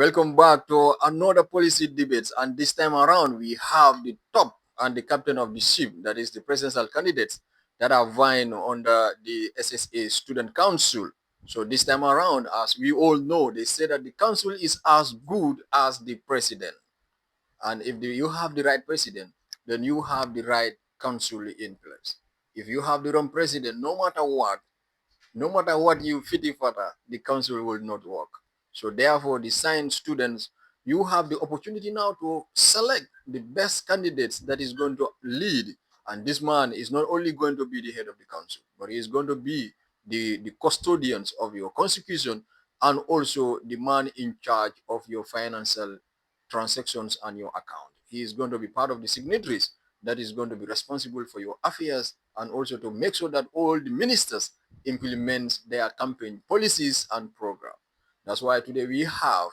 Welcome back to another policy debates, and this time around we have the top and the captain of the ship, that is the presidential candidates that are vying under the SSA Student Council. So this time around, as we all know, they say that the council is as good as the president, and if you have the right president, then you have the right council in place. If you have the wrong president, no matter what you fit further, the council will not work. So therefore, the science students, you have the opportunity now to select the best candidates that is going to lead. And this man is not only going to be the head of the council, but he is going to be the custodians of your constitution and also the man in charge of your financial transactions and your account. He is going to be part of the signatories that is going to be responsible for your affairs and also to make sure that all the ministers implement their campaign policies and program. That's why today we have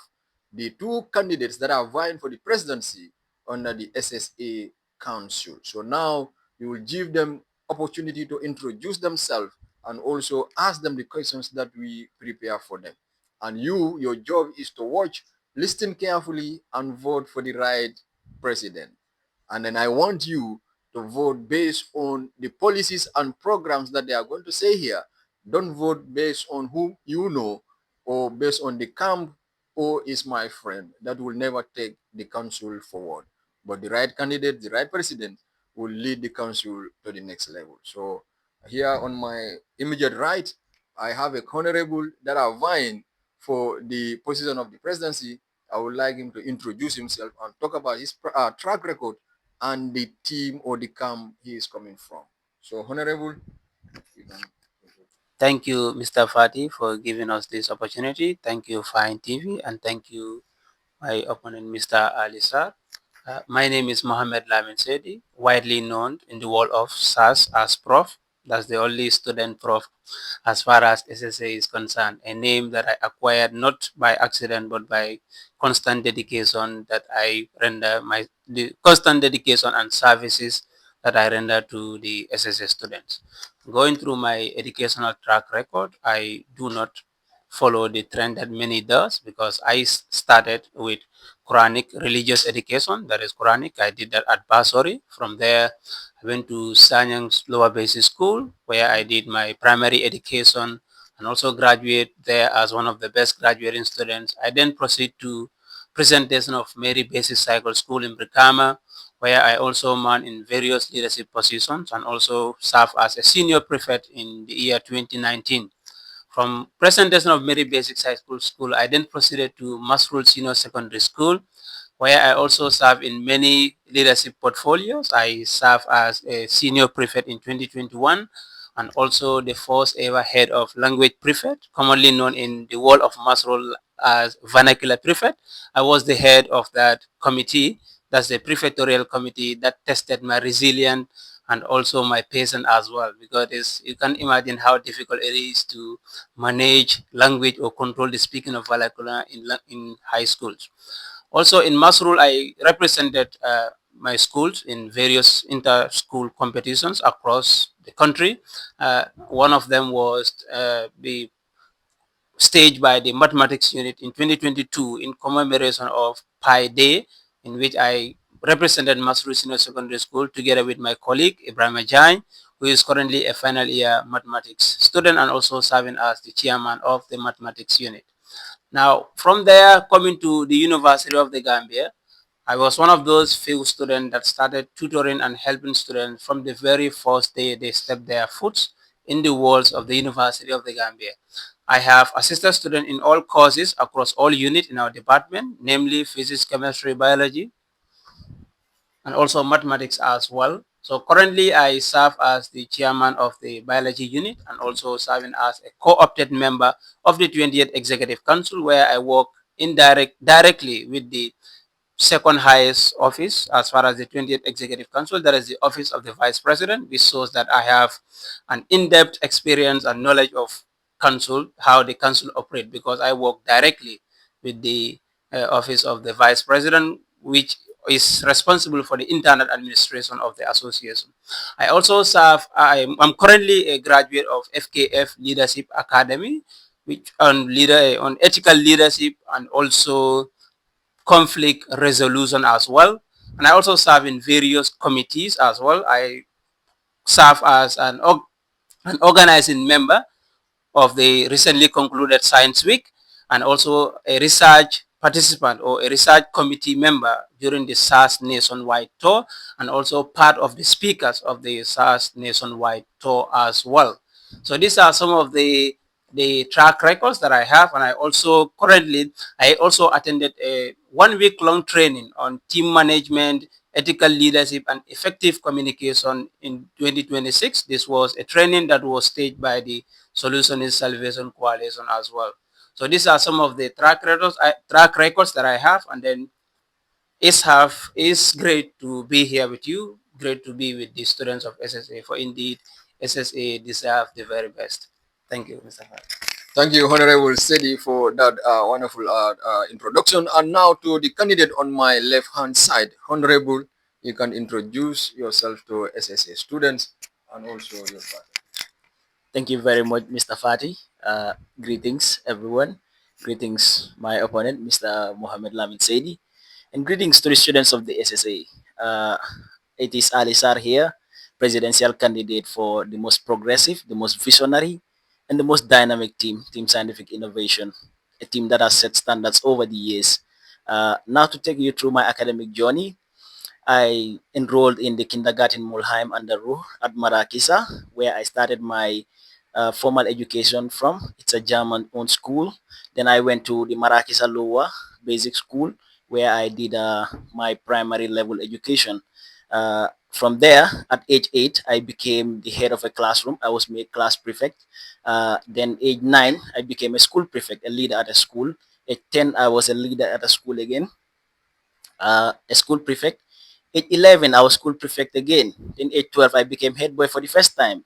the two candidates that are vying for the presidency under the SSA Council. So now we will give them opportunity to introduce themselves and also ask them the questions that we prepare for them. And your job is to watch, listen carefully, and vote for the right president. And then I want you to vote based on the policies and programs that they are going to say here. Don't vote based on who you know or based on the camp or is my friend. That will never take the council forward. But the right candidate, the right president will lead the council to the next level. So here on my immediate right, I have a honorable that are vying for the position of the presidency. I would like him to introduce himself and talk about his track record and the team or the camp he is coming from. So, Honorable, you can. Thank you, Mr. Fati, for giving us this opportunity. Thank you, Fine TV, and thank you, my opponent, Mr. Alisar. My name is Mohammed Lamin Sedi, widely known in the world of SAS as Prof. That's the only student prof as far as SSA is concerned, a name that I acquired not by accident but by constant dedication that I render the constant dedication and services that I render to the SSA students. Going through my educational track record, I do not follow the trend that many does because I started with Quranic religious education, that is Quranic. I did that at Basori. From there, I went to Sanyang's lower basic school where I did my primary education and also graduate there as one of the best graduating students. I then proceed to presentation of Mary Basic Cycle School in Brikama, where I also man in various leadership positions and also serve as a senior prefect in the year 2019. From presentation of Mary Basic School, I then proceeded to Masrul Senior Secondary School, where I also serve in many leadership portfolios. I serve as a senior prefect in 2021 and also the first ever head of language prefect, commonly known in the world of Masrol as vernacular prefect. I was the head of that committee. That's the prefectorial committee that tested my resilience and also my patience as well, because you can imagine how difficult it is to manage language or control the speaking of vernacular in high schools. Also in Masrul, I represented my schools in various inter-school competitions across the country. One of them was the staged by the mathematics unit in 2022 in commemoration of Pi Day, in which I represented Masrul Senior Secondary School together with my colleague Ibrahim Ajain, who is currently a final year mathematics student and also serving as the chairman of the mathematics unit. Now, from there, coming to the University of the Gambia, I was one of those few students that started tutoring and helping students from the very first day they stepped their foot in the walls of the University of the Gambia. I have assisted students in all courses across all units in our department, namely physics, chemistry, biology, and also mathematics as well. So currently I serve as the chairman of the biology unit and also serving as a co-opted member of the 20th Executive Council, where I work directly with the second highest office as far as the 20th Executive Council, that is the office of the Vice President, which shows that I have an in-depth experience and knowledge of council, how the council operate, because I work directly with the office of the Vice President, which is responsible for the internal administration of the association. I also serve, I'm currently a graduate of FKF Leadership Academy, which on ethical leadership and also conflict resolution as well. And I also serve in various committees as well. I serve as an organizing member of the recently concluded Science Week, and also a research participant or a research committee member during the SARS nationwide tour, and also part of the speakers of the SARS nationwide tour as well. So these are some of the track records that I have, and I also attended a 1 week long training on team management, ethical leadership, and effective communication in 2026. This was a training that was staged by the Solution is Salvation Coalition as well. So these are some of the track records that I have, and then it's great to be here with you. Great to be with the students of SSA. For indeed, SSA deserve the very best. Thank you, Mr. Fat. Thank you, Honorable Sedi, for that wonderful introduction. And now to the candidate on my left-hand side. Honorable, you can introduce yourself to SSA students and also your party. Thank you very much, Mr. Fati. Greetings, everyone. Greetings, my opponent, Mr. Mohammed Lamin Saidi. And greetings to the students of the SSA. It is Ali Sar here, presidential candidate for the most progressive, the most visionary, and the most dynamic team, Team Scientific Innovation, a team that has set standards over the years. Now to take you through my academic journey, I enrolled in the kindergarten Mulheim under Ruh at Marakisa, where I started my formal education from. It's a German-owned school. Then I went to the Marakisa Lower Basic School, where I did my primary level education. From there, at age 8, I became the head of a classroom. I was made class prefect. Then age 9, I became a school prefect, a leader at a school. At 10, I was a leader at a school again, a school prefect. Age 11, I was school prefect again. Then age 12, I became head boy for the first time.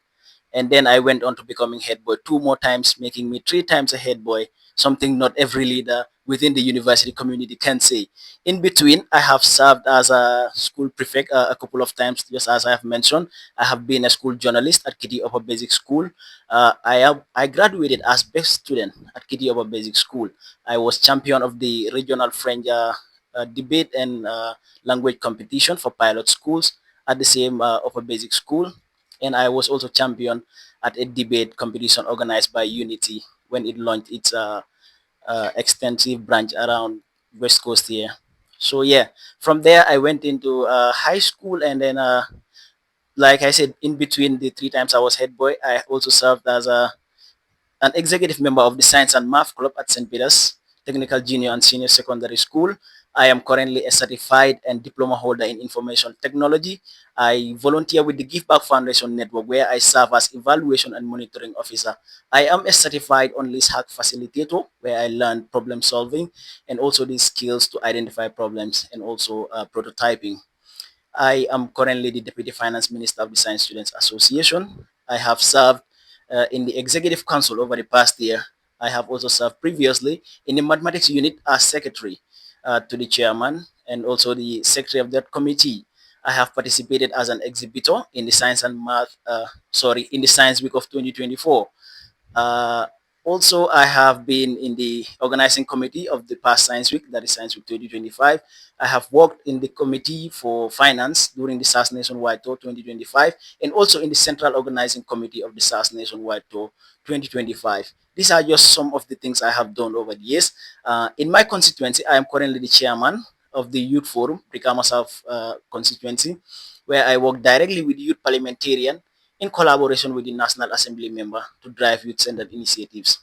And then I went on to becoming head boy 2 more times, making me 3 times a head boy, something not every leader within the university community can say. In between, I have served as a school prefect a couple of times, just as I have mentioned. I have been a school journalist at Kitty Upper Basic School. I graduated as best student at Kitty Upper Basic School. I was champion of the regional French debate and language competition for pilot schools at the same Upper Basic School, and I was also champion at a debate competition organized by Unity when it launched its extensive branch around West Coast here. So yeah, from there I went into high school, and then like I said, in between the 3 times I was head boy, I also served as an executive member of the Science and Math Club at St. Peter's Technical Junior and Senior Secondary School. I am currently a certified and diploma holder in information technology. I volunteer with the Give Back Foundation Network, where I serve as evaluation and monitoring officer. I am a certified on-list hack facilitator, where I learn problem solving and also the skills to identify problems and also prototyping. I am currently the Deputy Finance Minister of the Science Students Association. I have served in the Executive Council over the past year. I have also served previously in the Mathematics Unit as Secretary to the Chairman and also the Secretary of that committee. I have participated as an exhibitor in the in the Science Week of 2024. Uh, Also, I have been in the organizing committee of the past Science Week, that is Science Week 2025. I have worked in the committee for finance during the SARS Nationwide Tour 2025, and also in the central organizing committee of the SARS Nationwide Tour 2025. These are just some of the things I have done over the years. In my constituency, I am currently the chairman of the Youth Forum, Brikama South constituency, where I work directly with youth parliamentarian in collaboration with the National Assembly member to drive youth-centered initiatives.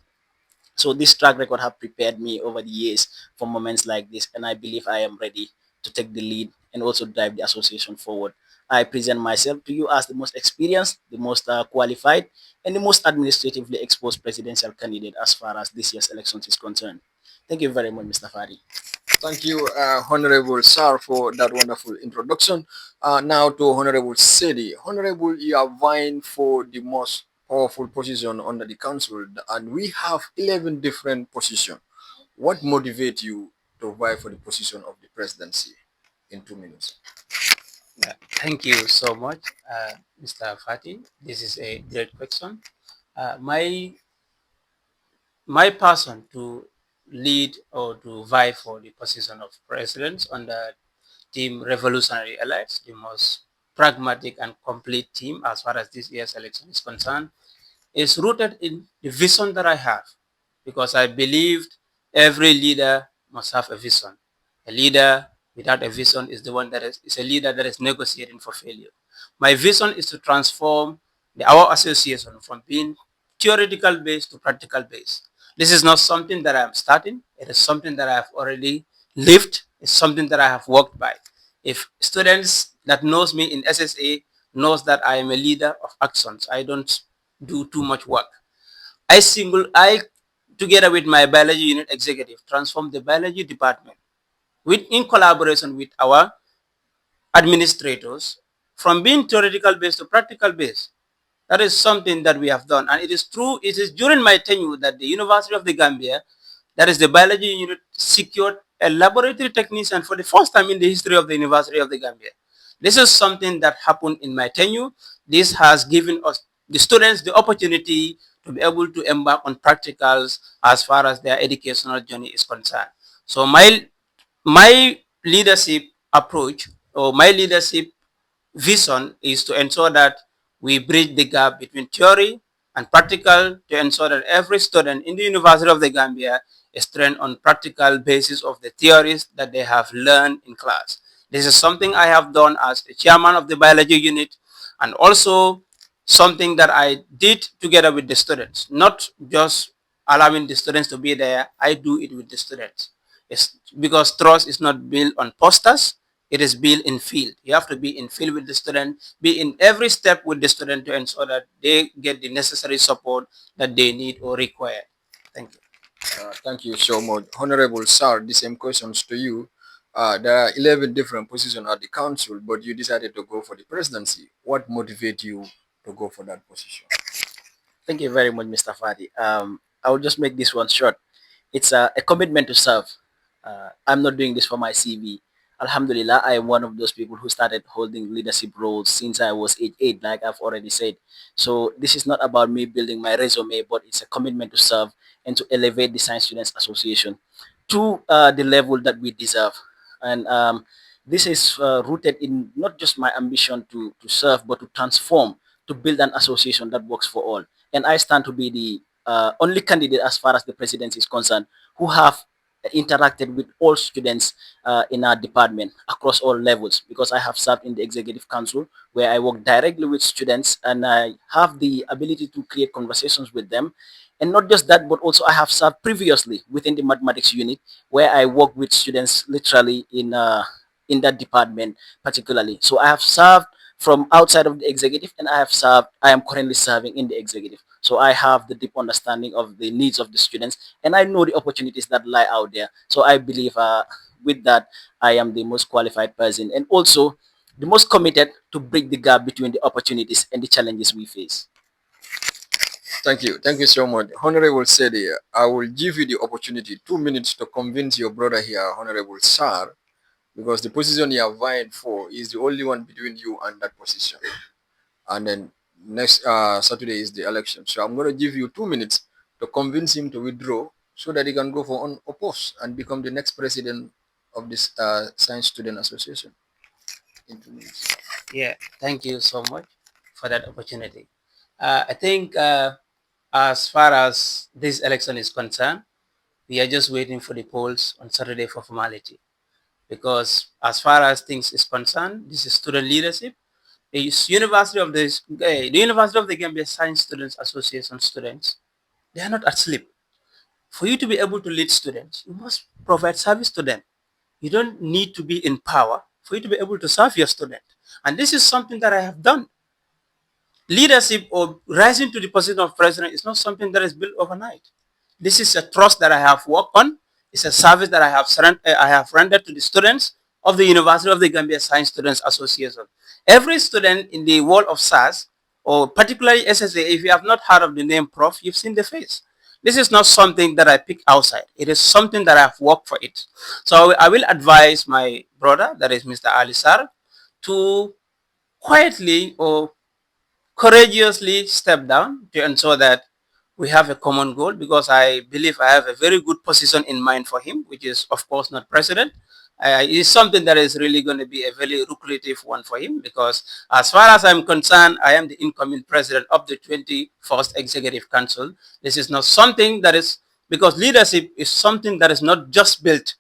So this track record have prepared me over the years for moments like this, and I believe I am ready to take the lead and also drive the association forward. I present myself to you as the most experienced, the most qualified, and the most administratively exposed presidential candidate as far as this year's elections is concerned. Thank you very much, Mr. Fari. Thank you, Honorable Sar, for that wonderful introduction. Now to Honorable Sedi. Honorable, you are vying for the most powerful position under the council, and we have 11 different positions. What motivates you to vie for the position of the presidency in 2 minutes? Thank you so much, Mr. Fati. This is a great question. My passion to lead or to vie for the position of president under Team Revolutionary Elites, the most pragmatic and complete team as far as this year's election is concerned, is rooted in the vision that I have, because I believed every leader must have a vision. A leader without a vision is the one that is a leader that is negotiating for failure. My vision is to transform our association from being theoretical based to practical based. This is not something that I am starting. It is something that I have already lived. It's something that I have worked by. If students that knows me in SSA knows that I am a leader of actions, I don't do too much work. I together with my biology unit executive transform the biology department with in collaboration with our administrators from being theoretical based to practical based. That is something that we have done. And it is true, it is during my tenure that the University of the Gambia, that is the biology unit, secured a laboratory technician for the first time in the history of the University of the Gambia. This is something that happened in my tenure. This has given us, the students, the opportunity to be able to embark on practicals as far as their educational journey is concerned. So my leadership approach or my leadership vision is to ensure that we bridge the gap between theory and practical to ensure that every student in the University of the Gambia is trained on practical basis of the theories that they have learned in class. This is something I have done as the chairman of the biology unit, and also something that I did together with the students, not just allowing the students to be there. I do it with the students. It's because trust is not built on posters, it is built in field. You have to be in field with the student, be in every step with the student to ensure that they get the necessary support that they need or require. Thank you. Thank you so much. Honorable Sir, the same questions to you. There are 11 different positions at the council, but you decided to go for the presidency. What motivated you to go for that position? Thank you very much, Mr. Fadi. I will just make this one short. It's a commitment to serve. I'm not doing this for my CV. Alhamdulillah, I am one of those people who started holding leadership roles since I was age 8, like I've already said. So this is not about me building my resume, but it's a commitment to serve and to elevate the Science Students Association to the level that we deserve. And this is rooted in not just my ambition to serve, but to transform, to build an association that works for all. And I stand to be the only candidate as far as the presidency is concerned who have interacted with all students in our department across all levels, because I have served in the executive council where I work directly with students and I have the ability to create conversations with them. And not just that, but also I have served previously within the mathematics unit where I work with students literally in that department particularly. So I have served from outside of the executive, and I am currently serving in the executive. So I have the deep understanding of the needs of the students, and I know the opportunities that lie out there. So I believe with that, I am the most qualified person and also the most committed to bridge the gap between the opportunities and the challenges we face. Thank you. Thank you so much. Honorable Sedi, I will give you the opportunity 2 minutes to convince your brother here, Honorable Sar, because the position you are vying for is the only one between you and that position. And then next Saturday is the election. So I'm going to give you 2 minutes to convince him to withdraw so that he can go for unopposed and become the next president of this Science Student Association. In 2 minutes. Yeah, thank you so much for that opportunity. I think as far as this election is concerned, we are just waiting for the polls on Saturday for formality. Because as far as things is concerned, this is student leadership. The University of the Gambia Science Students Association students, they are not asleep. For you to be able to lead students, you must provide service to them. You don't need to be in power for you to be able to serve your student. And this is something that I have done. Leadership or rising to the position of president is not something that is built overnight. This is a trust that I have worked on. It's a service that I have rendered to the students of the University of the Gambia Science Students Association. Every student in the world of SARS, or particularly SSA, if you have not heard of the name Prof, you've seen the face. This is not something that I pick outside. It is something that I have worked for it. So I will advise my brother, that is Mr. Ali Sar, to quietly or courageously step down to ensure that we have a common goal because I believe I have a very good position in mind for him, which is, of course, not president. It is something that is really going to be a very lucrative one for him because, as far as I'm concerned, I am the incoming president of the 21st Executive Council. This is not something that is, because leadership is something that is not just built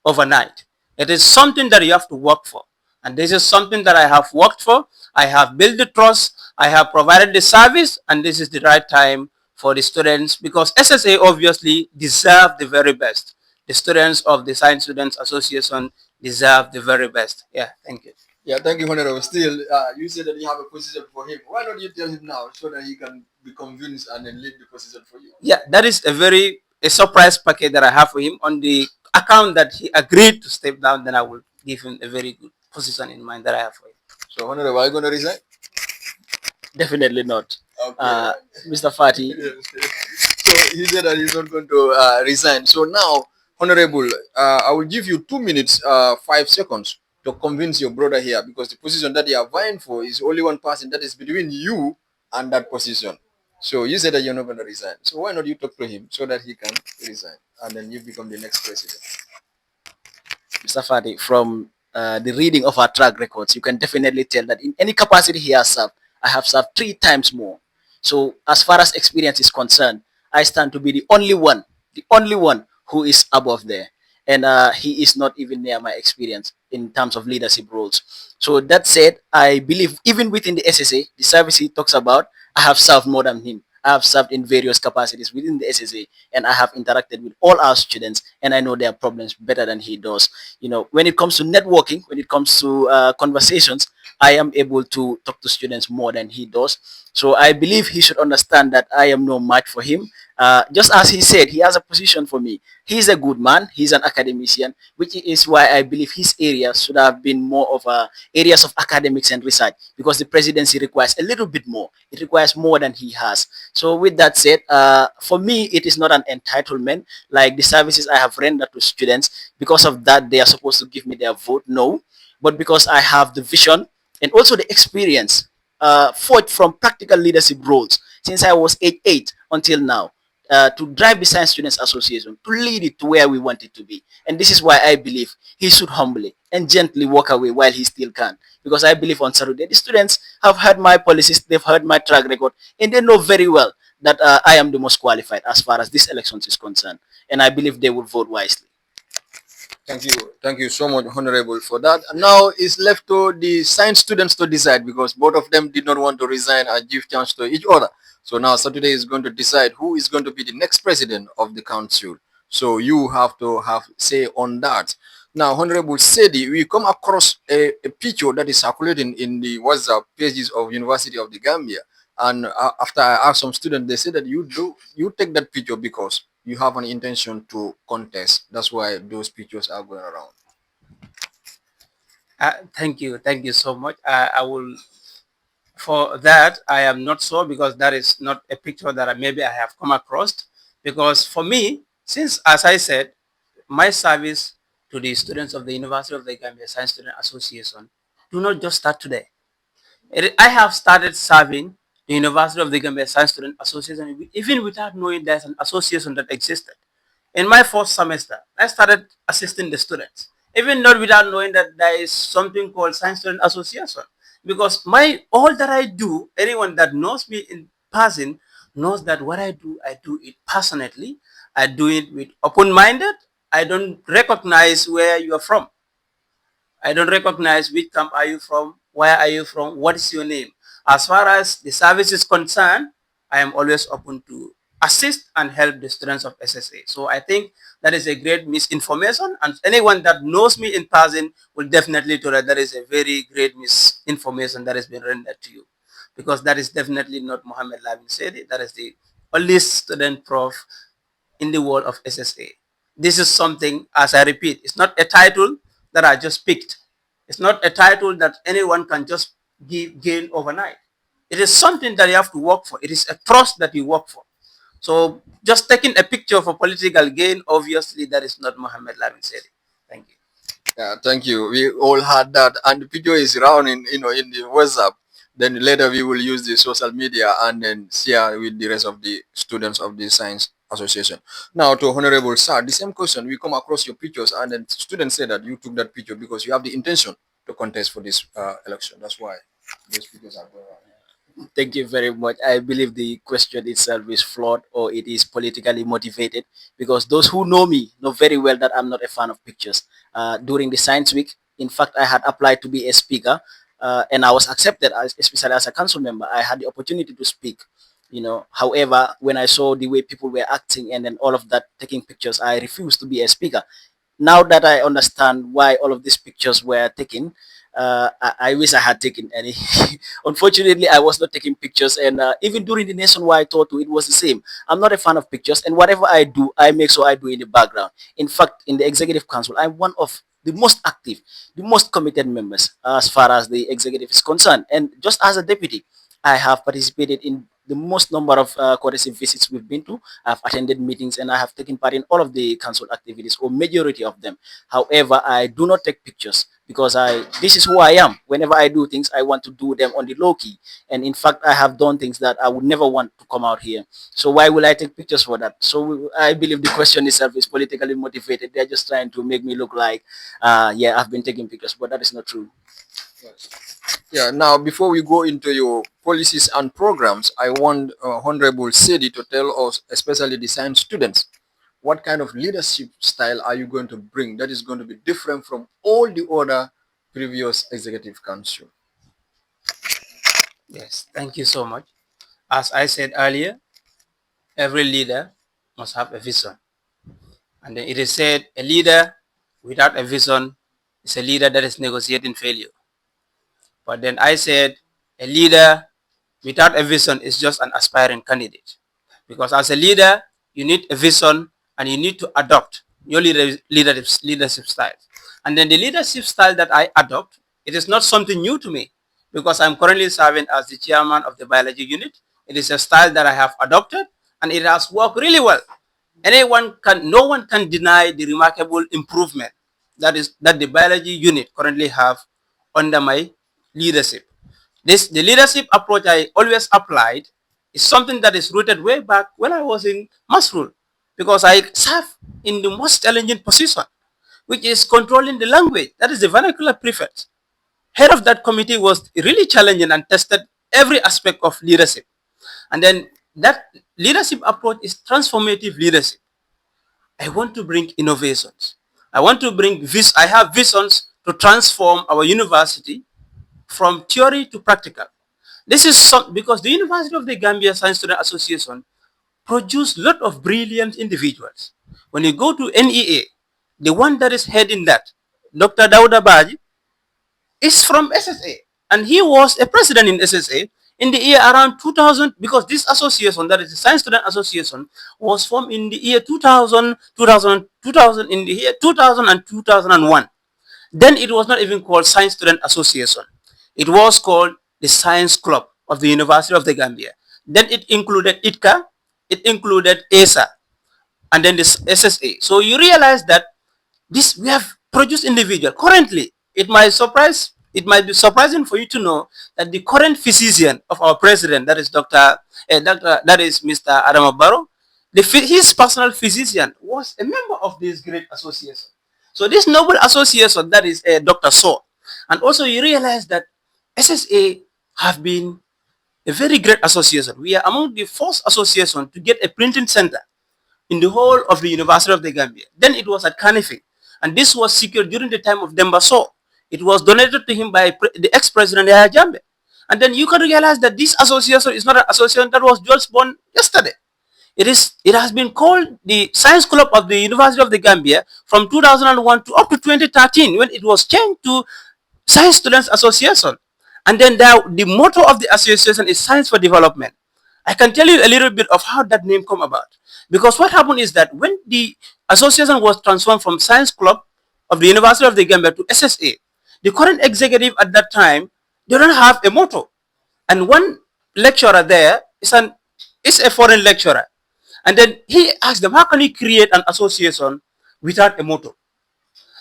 overnight. It is something that you have to work for. And this is something that I have worked for. I have built the trust. I have provided the service. And this is the right time for the students because SSA obviously deserve the very best. The students of the Science Students Association deserve the very best. Yeah, thank you. Yeah, thank you, Honorable. Still, you said that you have a position for him. Why don't you tell him now so that he can be convinced and then leave the position for you? Yeah, that is a surprise package that I have for him on the account that he agreed to step down. Then I will give him a very good position in mind that I have for him. So, Honorable, are you going to resign? Definitely not. Okay. Mr. Fati. So he said that he's not going to resign. So now, Honorable, I will give you 2 minutes, 5 seconds to convince your brother here because the position that you are vying for is only one person that is between you and that position. So you said that you're not going to resign. So why not you talk to him so that he can resign and then you become the next president? Mr. Fati, from the reading of our track records, you can definitely tell that in any capacity he has served, I have served 3 times more. So, as far as experience is concerned, I stand to be the only one who is above there. And he is not even near my experience in terms of leadership roles. So, that said, I believe even within the SSA, the service he talks about, I have served more than him. I have served in various capacities within the SSA and I have interacted with all our students and I know their problems better than he does. When it comes to networking, when it comes to conversations, I am able to talk to students more than he does. So I believe he should understand that I am no match for him. Just as he said, he has a position for me. He's a good man. He's an academician, which is why I believe his area should have been more of areas of academics and research because the presidency requires a little bit more. It requires more than he has. So with that said, for me, it is not an entitlement like the services I have rendered to students. Because of that, they are supposed to give me their vote. No, but because I have the vision and also the experience fought from practical leadership roles since I was age 8 until now. To drive the Science Students Association, to lead it to where we want it to be. And this is why I believe he should humbly and gently walk away while he still can. Because I believe on Saturday, the students have heard my policies, they've heard my track record, and they know very well that I am the most qualified as far as this election is concerned. And I believe they will vote wisely. Thank you so much, Honorable, for that. And now it's left to the science students to decide because both of them did not want to resign and give chance to each other. So now Saturday is going to decide who is going to be the next president of the council. So you have to have say on that. Now, Honorable Sedi, we come across a picture that is circulating in the WhatsApp pages of University of the Gambia. And after I asked some students, they said that you take that picture because you have an intention to contest. That's why those pictures are going around. Thank you so much. I will. For that, I am not sure because that is not a picture that maybe I have come across. Because for me, since as I said, my service to the students of the University of the Gambia Science Student Association do not just start today. I have started serving the University of the Gambia Science Student Association even without knowing there's an association that existed. In my first semester, I started assisting the students, even not without knowing that there is something called Science Student Association. Because all that I do, anyone that knows me in person knows that what I do it passionately. I do it with open-minded. I don't recognize where you are from. I don't recognize which camp are you from, where are you from, what is your name. As far as the service is concerned, I am always open to assist and help the students of SSA. So I think that is a great misinformation, and anyone that knows me in person will definitely tell that is a very great misinformation that has been rendered to you, because that is definitely not Mohammed Labin Sedi. That is the only student prof in the world of SSA. This is something, as I repeat, it's not a title that I just picked. It's not a title that anyone can just gain overnight. It is something that you have to work for. It is a trust that you work for. So just taking a picture for political gain, obviously that is not Mohammed Lamin Sedi. Thank you. Yeah, thank you. We all had that, and the video is around in the WhatsApp. Then later we will use the social media and then share with the rest of the students of the science association. Now to Honorable Sir, the same question, we come across your pictures and then students say that you took that picture because you have the intention to contest for this election. That's why those pictures are going on. Thank you very much. I believe the question itself is flawed or it is politically motivated because those who know me know very well that I'm not a fan of pictures. During the Science Week, in fact, I had applied to be a speaker and I was accepted, especially as a council member. I had the opportunity to speak. However, when I saw the way people were acting and then all of that taking pictures, I refused to be a speaker. Now that I understand why all of these pictures were taken, I wish I had taken any. Unfortunately, I was not taking pictures, and even during the nationwide tour, too, it was the same. I'm not a fan of pictures, and whatever I do, I make sure I do in the background. In fact, in the executive council, I'm one of the most active, the most committed members as far as the executive is concerned. And just as a deputy, I have participated in the most number of courtesy visits we've been to. I've attended meetings and I have taken part in all of the council activities or majority of them. However, I do not take pictures because this is who I am. Whenever I do things, I want to do them on the low key. And in fact, I have done things that I would never want to come out here. So why will I take pictures for that? So I believe the question itself is politically motivated. They're just trying to make me look like, yeah, I've been taking pictures, but that is not true. Yeah, now before we go into your policies and programs, I want Honorable Sedi to tell us, especially the science students, what kind of leadership style are you going to bring that is going to be different from all the other previous executive council? Yes, thank you so much. As I said earlier, every leader must have a vision. And then it is said a leader without a vision is a leader that is negotiating failure. But then I said a leader without a vision is just an aspiring candidate. Because as a leader, you need a vision and you need to adopt your leadership style. And then the leadership style that I adopt, it is not something new to me because I'm currently serving as the chairman of the biology unit. It is a style that I have adopted and it has worked really well. No one can deny the remarkable improvement that the biology unit currently have under my leadership. The leadership approach I always applied is something that is rooted way back when I was in Masrul, because I serve in the most challenging position, which is controlling the language. That is the vernacular prefect. Head of that committee was really challenging and tested every aspect of leadership. And then that leadership approach is transformative leadership. I want to bring innovations. I have visions to transform our university from theory to practical. This is because the University of the Gambia Science Student Association produce a lot of brilliant individuals. When you go to NEA, the one that is heading that, Dr. Dauda Baji, is from SSA. And he was a president in SSA in the year around 2000, because this association, that is the Science Student Association, was formed in the year 2000, 2000 in the year 2000 and 2001. Then it was not even called Science Student Association. It was called the Science Club of the University of the Gambia. Then it included ITCA, it included ASA, and then this SSA. So you realize that this we have produced individual. Currently, it might be surprising for you to know that the current physician of our president, that is that is Mr. Adam Barrow, his personal physician was a member of this great association. So this noble association, that is Dr. So, and also you realize that SSA have been a very great association. We are among the first association to get a printing center in the whole of the University of the Gambia. Then it was at Kanifi, and this was secured during the time of Demba So. It was donated to him by the ex-president Yahya Jammeh. And then you can realize that this association is not an association that was just born yesterday. It has been called the Science Club of the University of the Gambia from 2001 to up to 2013, when it was changed to Science Students Association. And then the motto of the association is Science for Development. I can tell you a little bit of how that name come about. Because what happened is that when the association was transformed from Science Club of the University of the Gambia to SSA, the current executive at that time, they don't have a motto. And one lecturer there is a foreign lecturer. And then he asked them, how can you create an association without a motto?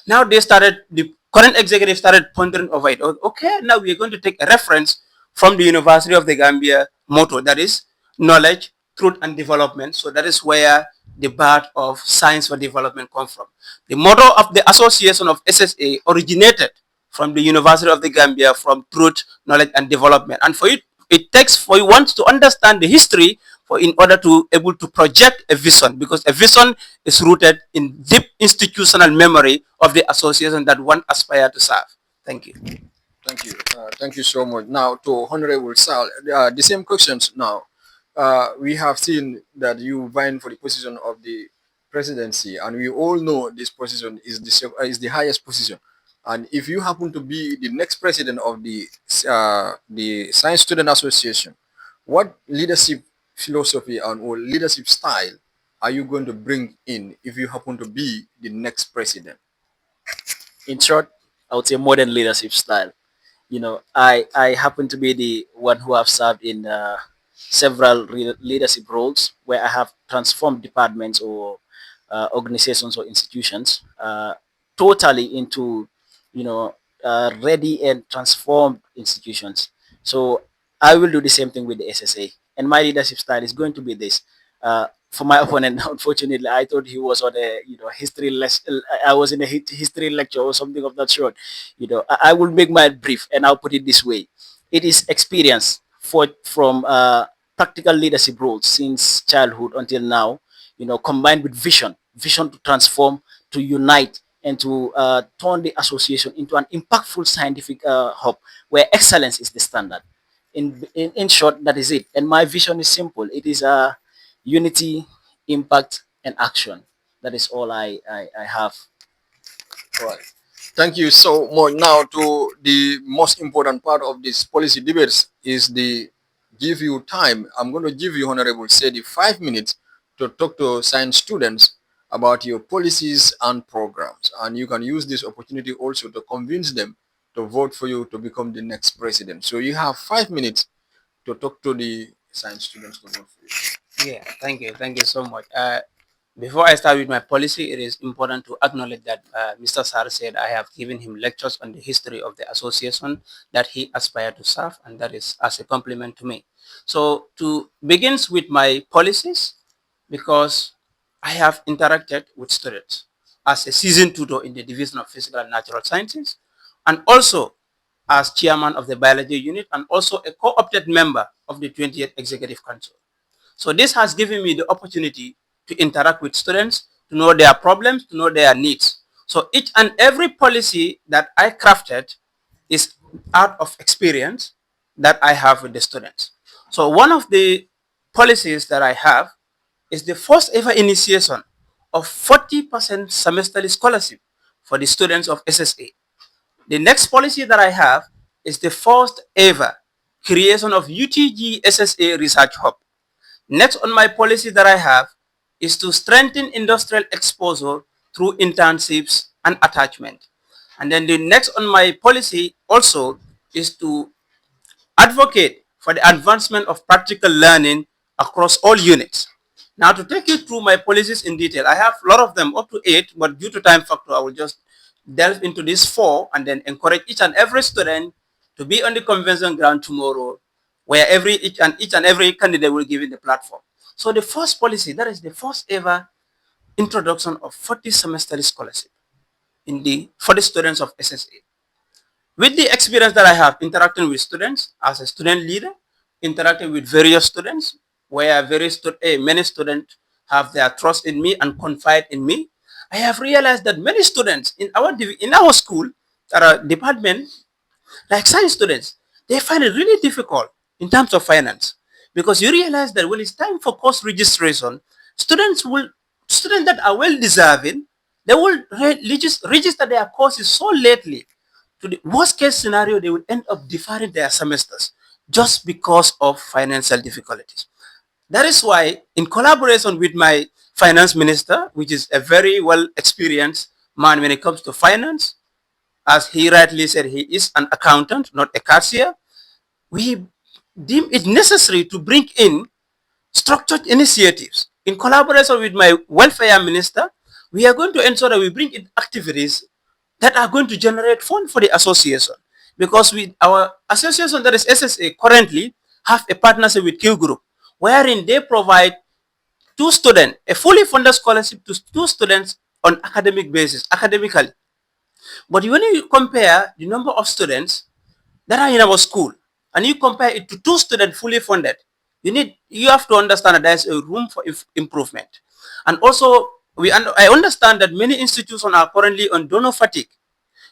Now the current executive started pondering over it. Okay, now we are going to take a reference from the University of the Gambia motto, that is knowledge, truth, and development. So that is where the birth of Science for Development come from. The motto of the association of SSA originated from the University of the Gambia, from truth, knowledge, and development. And for it takes for you want to understand the history for in order to able to project a vision, because a vision is rooted in deep institutional memory of the association that one aspire to serve. Thank you. Thank you. Thank you so much. Now, to Honorable Sal, the same questions now. We have seen that you vying for the position of the presidency, and we all know this position is the highest position. And if you happen to be the next president of the Science Student Association, what leadership philosophy and or leadership style are you going to bring in if you happen to be the next president? In short, I would say modern leadership style. I happen to be the one who have served in several leadership roles where I have transformed departments or organizations or institutions totally into, ready and transformed institutions. So I will do the same thing with the SSA, and my leadership style is going to be this. For my opponent, unfortunately, I thought he was on a history lesson. I was in a history lecture or something of that sort. I will make my brief, and I'll put it this way: it is experience from practical leadership roles since childhood until now. Combined with vision to transform, to unite, and to turn the association into an impactful scientific hub where excellence is the standard. In short, that is it. And my vision is simple. It is unity, impact, and action. That is all I have. Right. Thank you so much. Now to the most important part of this policy debates is the give you time. I'm going to give you, Honorable Sedi, 5 minutes to talk to science students about your policies and programs. And you can use this opportunity also to convince them to vote for you to become the next president. So you have 5 minutes to talk to the science students to vote for you. Yeah, thank you so much. Before I start with my policy, it is important to acknowledge that Mr. Sar said I have given him lectures on the history of the association that he aspired to serve, and that is as a compliment to me. So to begins with my policies, because I have interacted with students as a seasoned tutor in the Division of Physical and Natural Sciences, and also as chairman of the biology unit, and also a co-opted member of the 20th Executive Council. So this has given me the opportunity to interact with students, to know their problems, to know their needs. So each and every policy that I crafted is out of experience that I have with the students. So one of the policies that I have is the first ever initiation of 40% semesterly scholarship for the students of SSA. The next policy that I have is the first ever creation of UTG SSA Research Hub. Next on my policy that I have is to strengthen industrial exposure through internships and attachment. And then the next on my policy also is to advocate for the advancement of practical learning across all units. Now, to take you through my policies in detail, I have a lot of them, up to 8, but due to time factor, I will just delve into these 4 and then encourage each and every student to be on the convention ground tomorrow, where each and every candidate will give it the platform. So the first policy, that is the first ever introduction of 40 semester scholarship for the students of SSA. With the experience that I have interacting with students as a student leader, interacting with various students, where many students have their trust in me and confide in me, I have realized that many students in our school, our department, like science students, they find it really difficult in terms of finance, because you realize that when it's time for course registration, students that are well deserving, they will register their courses so lately. To the worst case scenario, they will end up deferring their semesters just because of financial difficulties. That is why, in collaboration with my finance minister, which is a very well experienced man when it comes to finance, as he rightly said, he is an accountant, not a cashier. We deem it necessary to bring in structured initiatives. In collaboration with my welfare minister, we are going to ensure that we bring in activities that are going to generate funds for the association. because we our association, that is SSA, currently have a partnership with Q Group, wherein they provide two students a fully funded scholarship to two students on academic basis, academically. But when you compare the number of students that are in our school and you compare it to two students fully funded, you have to understand that there's a room for improvement. And also, I understand that many institutions are currently on donor fatigue,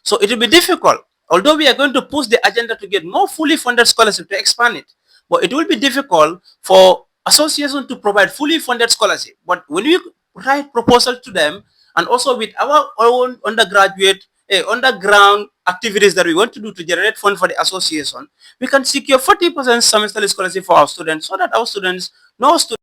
so it will be difficult. Although we are going to push the agenda to get more fully funded scholarship to expand it, but it will be difficult for association to provide fully funded scholarship. But when we write proposal to them, and also with our own underground activities that we want to do to generate fund for the association, we can secure 40% semester scholarship for our students, so that our students, no students.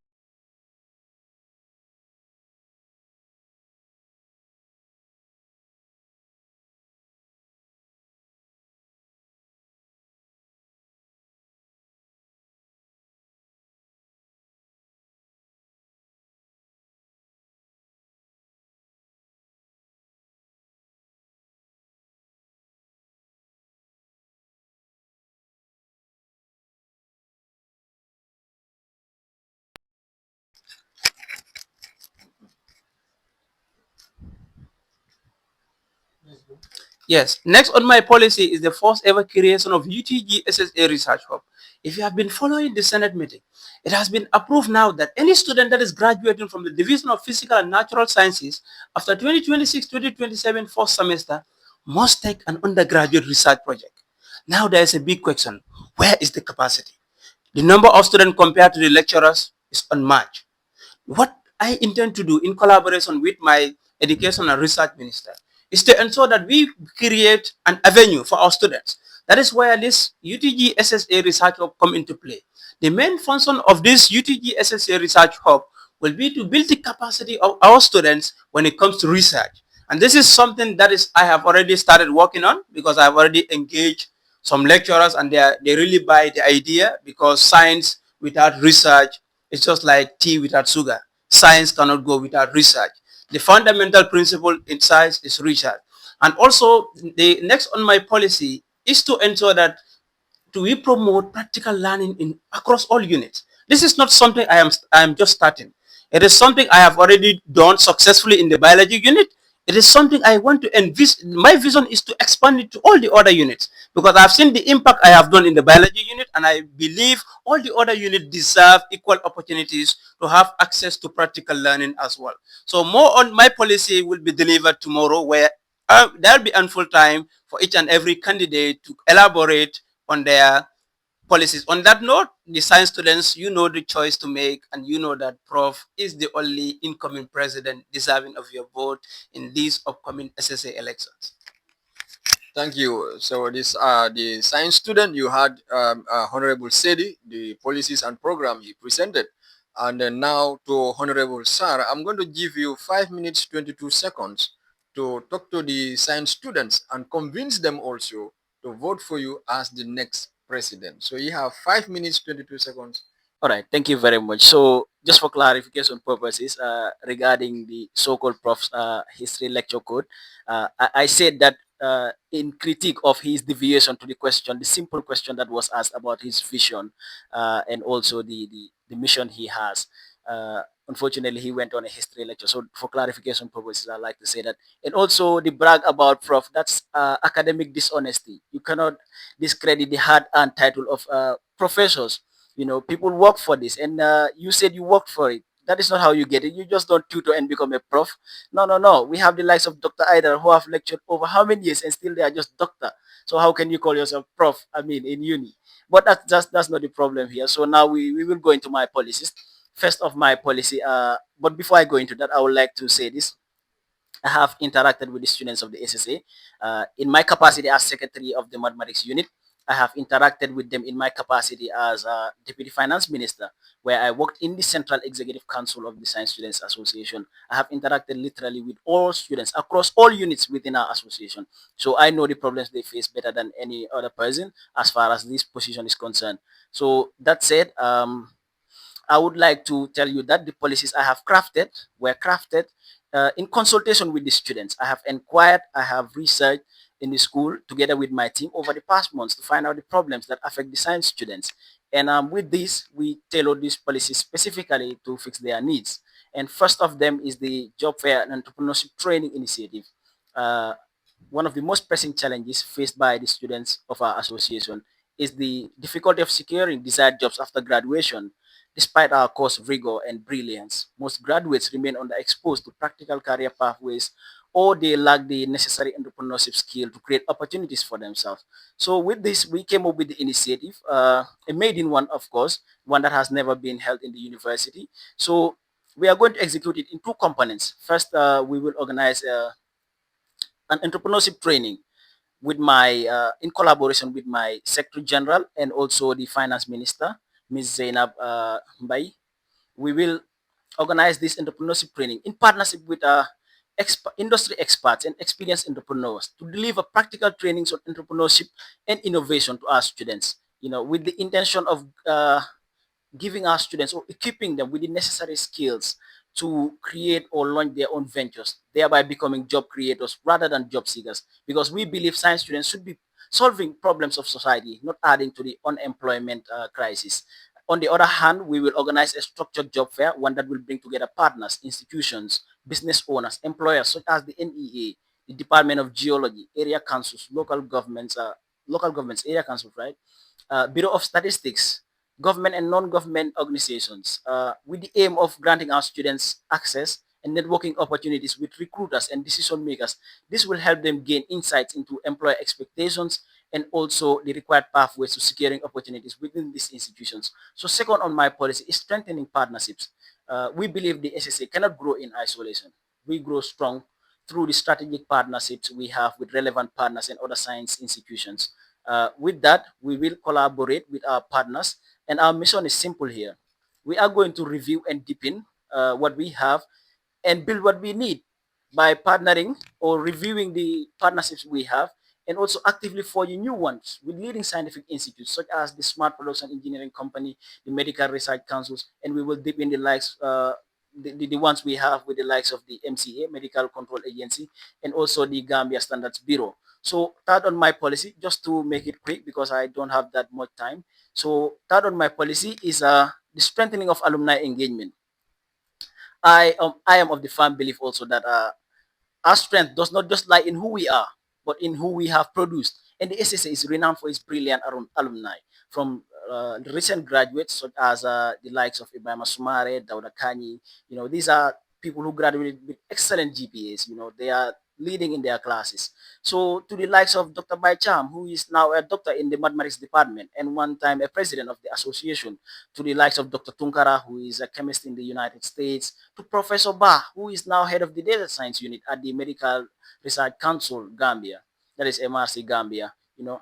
Yes. Next on my policy is the first ever creation of UTG SSA Research Hub. If you have been following the Senate meeting, it has been approved now that any student that is graduating from the Division of Physical and Natural Sciences after 2026-2027 first semester must take an undergraduate research project. Now there is a big question. Where is the capacity? The number of students compared to the lecturers is unmatched. What I intend to do in collaboration with my education and research minister is to ensure that we create an avenue for our students. That is where this UTG SSA Research Hub come into play. The main function of this UTG SSA Research Hub will be to build the capacity of our students when it comes to research. And this is something that is I have already started working on, because I have already engaged some lecturers, and they really buy the idea, because science without research is just like tea without sugar. Science cannot go without research. The fundamental principle in science is research. And also, the next on my policy is to ensure that we promote practical learning in across all units. This is not something I am just starting. It is something I have already done successfully in the biology unit. It is something I want to envision. My vision is to expand it to all the other units, because I've seen the impact I have done in the biology unit, and I believe all the other units deserve equal opportunities to have access to practical learning as well. So more on my policy will be delivered tomorrow, where there'll be ample time for each and every candidate to elaborate on their policies. On that note, the science students, you know the choice to make, and you know that Prof is the only incoming president deserving of your vote in these upcoming SSA elections. Thank you. So this the science student you had Honorable Sedi, the policies and program he presented. And then now to Honorable Sar, I'm going to give you 5 minutes 22 seconds to talk to the science students and convince them also to vote for you as the next president. So you have 5 minutes 22 seconds. All right, thank you very much. So, just for clarification purposes, regarding the so-called prof's history lecture code, I said that in critique of his deviation to the question, the simple question that was asked about his vision, and also the mission he has. Unfortunately, he went on a history lecture. So, for clarification purposes, I like to say that. And also the brag about prof, that's academic dishonesty. You cannot discredit the hard-earned title of professors. People work for this, and you said you worked for it. That is not how you get it. You just don't tutor and become a prof. No, no, no. We have the likes of Dr. Ida who have lectured over how many years and still they are just doctor. So how can you call yourself prof? I mean, in uni. But that's not the problem here. So now we will go into my policies. First of my policy, but before I go into that, I would like to say this. I have interacted with the students of the SSA. In my capacity as secretary of the mathematics unit, I have interacted with them in my capacity as deputy finance minister, where I worked in the central executive council of the Science Students Association. I have interacted literally with all students across all units within our association. So I know the problems they face better than any other person as far as this position is concerned. So that said, I would like to tell you that the policies I have crafted were crafted in consultation with the students. I have inquired, I have researched, in the school together with my team over the past months to find out the problems that affect the science students. And with this, we tailor these policies specifically to fix their needs. And first of them is the Job Fair and Entrepreneurship Training Initiative. Uh, One of the most pressing challenges faced by the students of our association is the difficulty of securing desired jobs after graduation. Despite our course rigor and brilliance, most graduates remain underexposed to practical career pathways, or they lack the necessary entrepreneurship skill to create opportunities for themselves. So with this, we came up with the initiative, a maiden one, of course, one that has never been held in the university. So we are going to execute it in two components. First, we will organize an entrepreneurship training with my in collaboration with my Secretary General and also the Finance Minister, Ms. Zainab Mbai. We will organize this entrepreneurship training in partnership with industry experts and experienced entrepreneurs to deliver practical trainings on entrepreneurship and innovation to our students. With the intention of giving our students or equipping them with the necessary skills to create or launch their own ventures, thereby becoming job creators rather than job seekers. Because we believe science students should be solving problems of society, not adding to the unemployment crisis. On the other hand, we will organize a structured job fair, one that will bring together partners, institutions, business owners, employers such as the NEA, the Department of Geology, area councils, local governments, area councils, right? Bureau of Statistics, government and non-government organizations, with the aim of granting our students access and networking opportunities with recruiters and decision makers. This will help them gain insights into employer expectations and also the required pathways to securing opportunities within these institutions. So second on my policy is strengthening partnerships. We believe the SSA cannot grow in isolation. We grow strong through the strategic partnerships we have with relevant partners and other science institutions. With that, we will collaborate with our partners, and our mission is simple here. We are going to review and deepen what we have and build what we need by partnering or reviewing the partnerships we have and also actively forging new ones with leading scientific institutes such as the Smart Production Engineering Company, the Medical Research Councils, and we will deepen the likes the ones we have with the likes of the MCA, Medical Control Agency, and also the Gambia Standards Bureau. So third on my policy, just to make it quick because I don't have that much time. So third on my policy is the strengthening of alumni engagement. I am of the firm belief also that our strength does not just lie in who we are, but in who we have produced. And the SSA is renowned for its brilliant alumni, from the recent graduates such as the likes of Ibrahim Sumare, Dauda Kani. These are people who graduated with excellent GPAs. They are leading in their classes. So to the likes of Dr. Baicham, who is now a doctor in the mathematics department and one time a president of the association, to the likes of Dr. Tunkara, who is a chemist in the United States, to Professor Bah, who is now head of the data science unit at the Medical Research Council Gambia, that is MRC Gambia.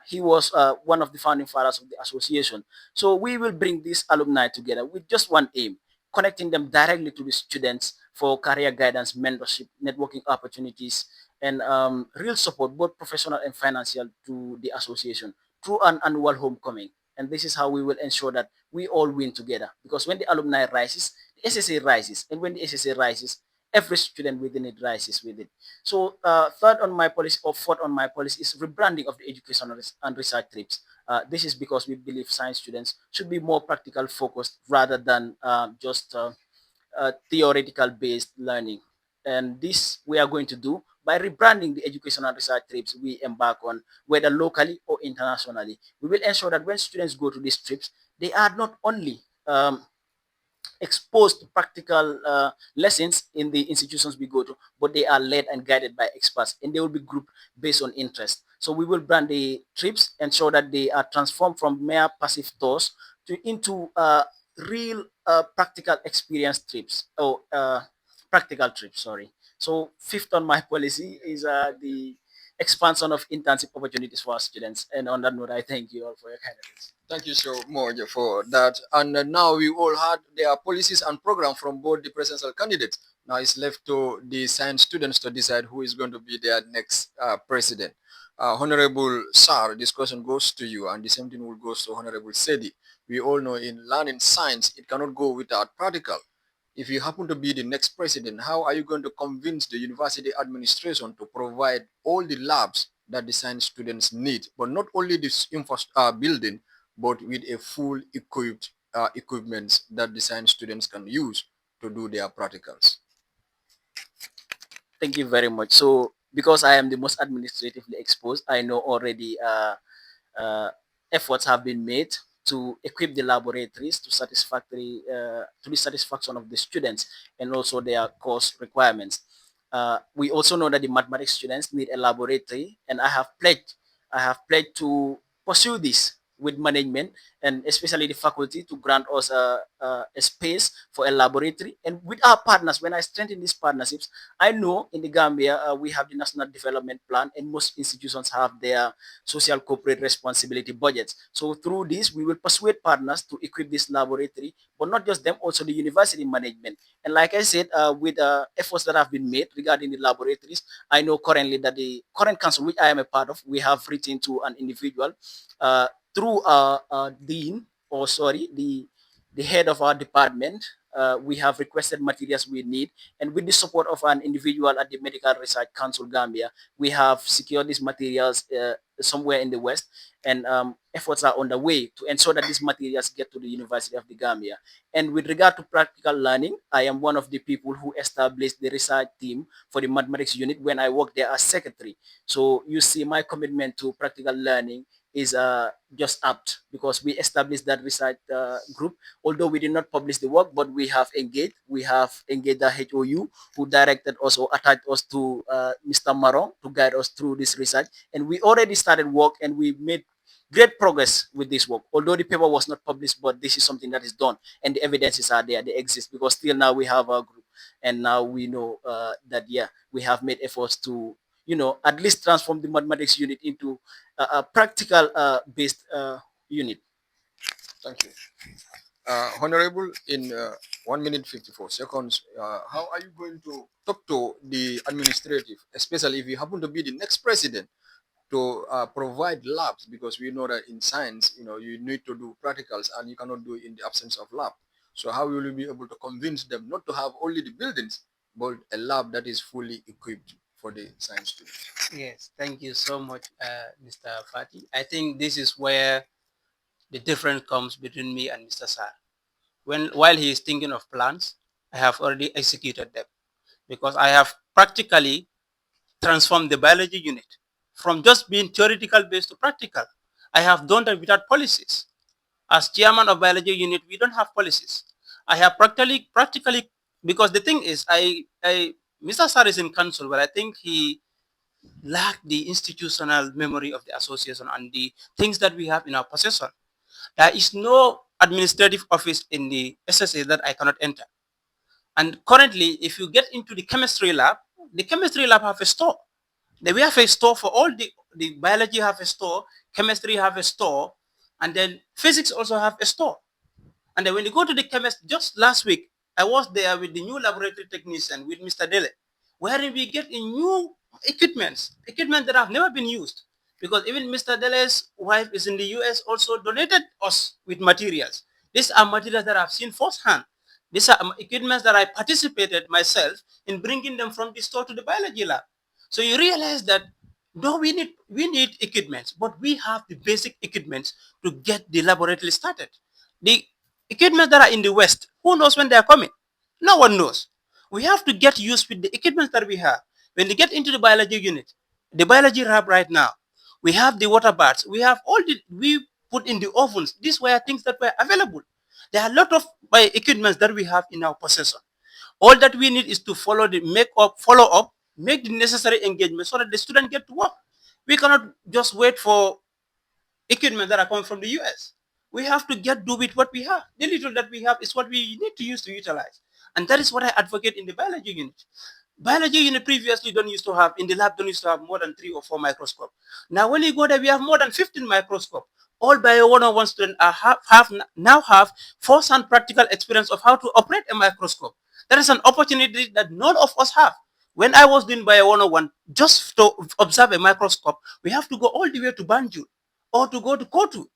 He was one of the founding fathers of the association. So we will bring these alumni together with just one aim, connecting them directly to the students for career guidance, mentorship, networking opportunities, and real support, both professional and financial, to the association through an annual homecoming. And this is how we will ensure that we all win together. Because when the alumni rises, the SSA rises. And when the SSA rises, every student within it rises with it. So third on my policy or fourth on my policy is rebranding of the education and research trips. This is because we believe science students should be more practical focused rather than just theoretical based learning. And this we are going to do by rebranding the educational research trips we embark on, whether locally or internationally. We will ensure that when students go to these trips, they are not only exposed to practical lessons in the institutions we go to, but they are led and guided by experts, and they will be grouped based on interest. So we will brand the trips, ensure that they are transformed from mere passive tours into real practical experience trips or practical trips. Sorry. So fifth on my policy is the expansion of internship opportunities for our students. And on that note, I thank you all for your kind attention. Thank you so much for that. And now we all had their policies and program from both the presidential candidates. Now it's left to the science students to decide who is going to be their next president. Honorable Sar, this question goes to you, and the same thing will go to Honorable Sedi. We all know in learning science, it cannot go without practical. If you happen to be the next president, how are you going to convince the university administration to provide all the labs that the science students need, but not only this building, but with a full equipped equipment that the science students can use to do their practicals. Thank you very much. So, because I am the most administratively exposed, I know already uh, efforts have been made to equip the laboratories to the satisfaction of the students and also their course requirements. We also know that the mathematics students need a laboratory, and I have pledged to pursue this with management and especially the faculty to grant us a space for a laboratory. And with our partners, when I strengthen these partnerships, I know in the Gambia we have the National Development Plan, and most institutions have their social corporate responsibility budgets. So through this, we will persuade partners to equip this laboratory, but not just them, also the university management. And like I said, with efforts that have been made regarding the laboratories, I know currently that the current council, which I am a part of, we have written to an individual uh, through dean, or sorry, the head of our department. We have requested materials we need, and with the support of an individual at the Medical Research Council Gambia, we have secured these materials somewhere in the west, and efforts are on the way to ensure that these materials get to the University of the Gambia. And with regard to practical learning, I am one of the people who established the research team for the mathematics unit when I worked there as secretary. So you see, my commitment to practical learning is just apt because we established that research group. Although we did not publish the work, but we have engaged the HOU who directed us or attached us to Mr. Maron to guide us through this research. And we already started work, and we made great progress with this work. Although the paper was not published, but this is something that is done, and the evidences are there. They exist because still now we have our group, and now we know that we have made efforts to at least transform the mathematics unit into a practical based unit. Thank you. Honorable, in 1 minute 54 seconds, how are you going to talk to the administrative, especially if you happen to be the next president, to provide labs? Because we know that in science, you need to do practicals and you cannot do it in the absence of lab. So how will you be able to convince them not to have only the buildings, but a lab that is fully equipped for the science students? Yes, thank you so much, Mr. Fati. I think this is where the difference comes between me and Mr. Sar. While he is thinking of plans, I have already executed them because I have practically transformed the biology unit from just being theoretical based to practical. I have done that without policies. As chairman of biology unit, we don't have policies. I have practically because the thing is, I Mr. Sar is in council, but I think he lacked the institutional memory of the association and the things that we have in our possession. There is no administrative office in the SSA that I cannot enter. And currently, if you get into the chemistry lab have a store. We have a store for all the biology have a store, chemistry have a store, and then physics also have a store. And then when you go to the chemist, just last week, I was there with the new laboratory technician with Mr. Dele, wherein we get in new equipment that have never been used. Because even Mr. Dele's wife is in the US, also donated us with materials. These are materials that I've seen firsthand. These are equipments that I participated myself in bringing them from the store to the biology lab. So you realize that though we need equipments, but we have the basic equipments to get the laboratory started. The equipment that are in the West, who knows when they are coming? No one knows. We have to get used with the equipment that we have. When they get into the biology unit, the biology lab right now, we have the water baths, we have all we put in the ovens. These were things that were available. There are a lot of equipments that we have in our possession. All that we need is to follow up, make the necessary engagement so that the student get to work. We cannot just wait for equipment that are coming from the US. We have to do with what we have. The little that we have is what we need to use to utilize. And that is what I advocate in the biology unit. Biology unit previously don't used to have, in the lab don't used to have more than 3 or 4 microscope. Now when you go there, we have more than 15 microscope. All bio 101 students now have first-hand practical experience of how to operate a microscope. That is an opportunity that none of us have. When I was doing bio 101, just to observe a microscope, we have to go all the way to Banjul or to go to Kotu.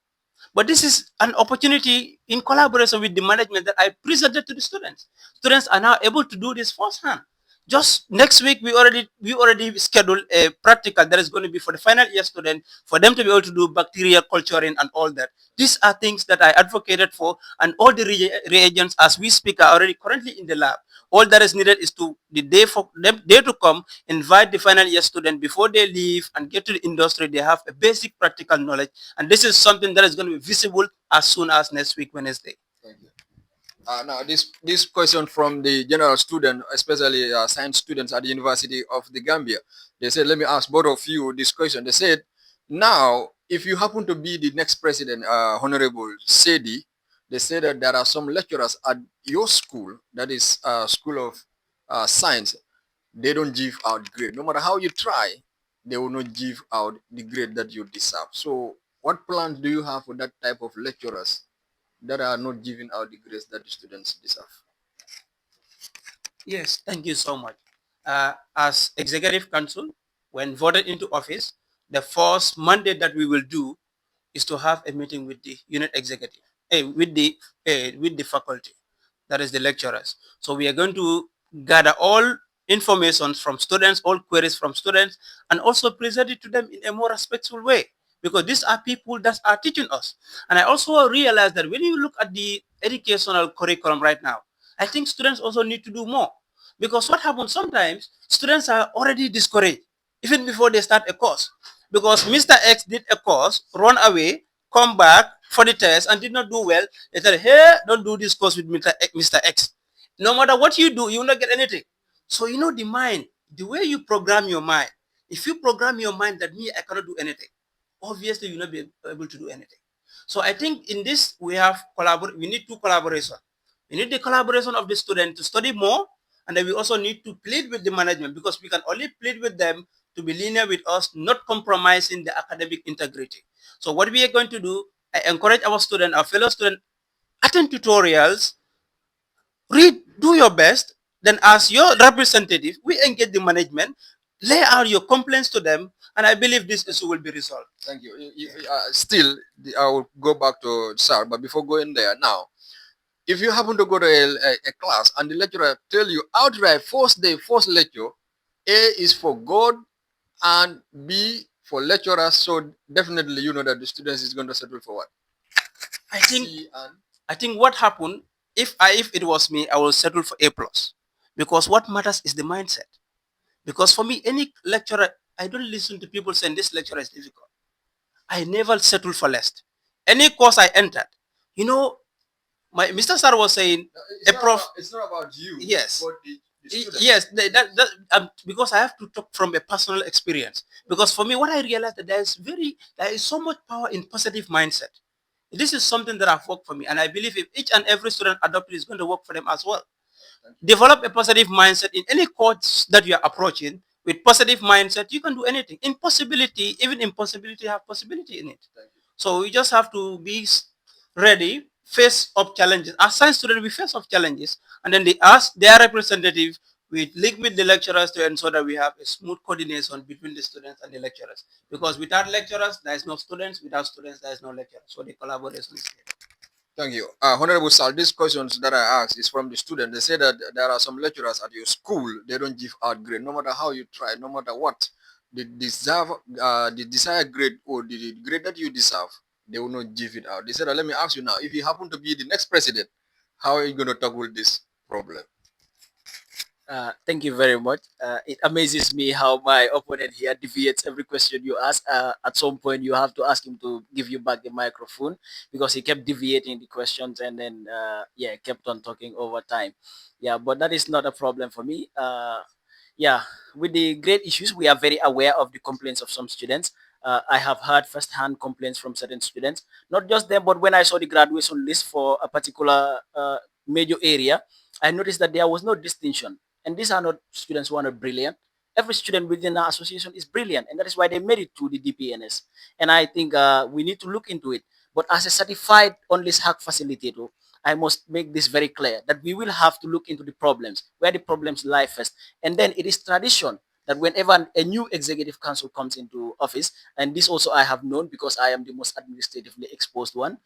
But this is an opportunity in collaboration with the management that I presented to the students. Students are now able to do this firsthand. Just next week, we already scheduled a practical that is going to be for the final year student, for them to be able to do bacterial culturing and all that. These are things that I advocated for, and all the reagents as we speak are already currently in the lab. All that is needed is to the day for them day to come, invite the final year student before they leave and get to the industry. They have a basic practical knowledge, and this is something that is going to be visible as soon as next week Wednesday. Thank you. Now, this question from the general student, especially science students at the University of the Gambia, they said, let me ask both of you this question. They said, now, if you happen to be the next president, Honorable Sedi, they said that there are some lecturers at your school, that is School of Science, they don't give out grade. No matter how you try, they will not give out the grade that you deserve. So, what plans do you have for that type of lecturers that are not giving out the grades that the students deserve? Yes, thank you so much. As executive council, when voted into office, the first mandate that we will do is to have a meeting with the unit executive, with the faculty, that is the lecturers. So we are going to gather all information from students, all queries from students, and also present it to them in a more respectful way, because these are people that are teaching us. And I also realize that when you look at the educational curriculum right now, I think students also need to do more, because what happens sometimes, students are already discouraged even before they start a course, because Mr. X did a course, run away, come back for the test and did not do well. They said, hey, don't do this course with Mr. X. No matter what you do, you will not get anything. So you know the mind, the way you program your mind. If you program your mind that me, I cannot do anything, obviously you'll not be able to do anything. So I think in this we need two collaboration. We need the collaboration of the student to study more, and then we also need to plead with the management, because we can only plead with them to be linear with us, not compromising the academic integrity. So what we are going to do, I encourage our student, our fellow student, attend tutorials, read, do your best. Then as your representative, we engage the management, lay out your complaints to them, and I believe this issue will be resolved. Thank you. Still, I will go back to Sir, but before going there, now, if you happen to go to a class and the lecturer tell you outright, first day, first lecture, A is for God and B for lecturers, so definitely you know that the students is going to settle for what? I think C and I think what happened, if it was me, I will settle for A plus, because what matters is the mindset. Because for me, any lecturer, I don't listen to people saying this lecturer is difficult. I never settle for less. Any course I entered, you know, my Mr. Sar was saying, it's a not prof. about, it's not about you, Yes, but the student. yes, because I have to talk from a personal experience. Because for me, what I realized that there is so much power in positive mindset. This is something that have worked for me, and I believe if each and every student adopted, is going to work for them as well. Develop a positive mindset in any course that you are approaching. With positive mindset, you can do anything. Impossibility, even impossibility, have possibility in it. So we just have to be ready, face up challenges. As science students, we face up challenges, and then they ask their representative. We link with the lecturers to ensure that we have a smooth coordination between the students and the lecturers. Because without lecturers, there is no students. Without students, there is no lecturers. So the collaboration is here. Thank you. Honorable Sal, these questions that I asked is from the student. They say that there are some lecturers at your school, they don't give out grade. No matter how you try, no matter what, the desired grade or the grade that you deserve, they will not give it out. They said, let me ask you now, if you happen to be the next president, how are you going to tackle this problem? Thank you very much. It amazes me how my opponent here deviates every question you ask. At some point, you have to ask him to give you back the microphone because he kept deviating the questions and then, yeah, kept on talking over time. Yeah, but that is not a problem for me. Yeah, with the great issues, we are very aware of the complaints of some students. I have heard first-hand complaints from certain students, not just them, but when I saw the graduation list for a particular major area, I noticed that there was no distinction. And these are not students who are not brilliant. Every student within our association is brilliant, and that is why they made it to the DPNS. And I think we need to look into it. But as a certified onlys hack facilitator, I must make this very clear that we will have to look into the problems, where the problems lie first. And then it is tradition that whenever a new executive council comes into office, and this also I have known because I am the most administratively exposed one.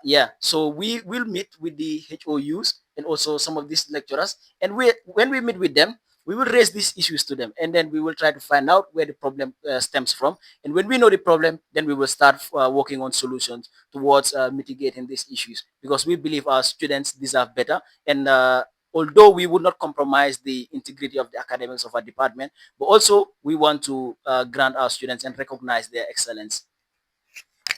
Yeah, so we will meet with the HOUs and also some of these lecturers. And when we meet with them, we will raise these issues to them, and then we will try to find out where the problem stems from. And when we know the problem, then we will start working on solutions towards mitigating these issues, because we believe our students deserve better. And although we would not compromise the integrity of the academics of our department, but also we want to grant our students and recognize their excellence.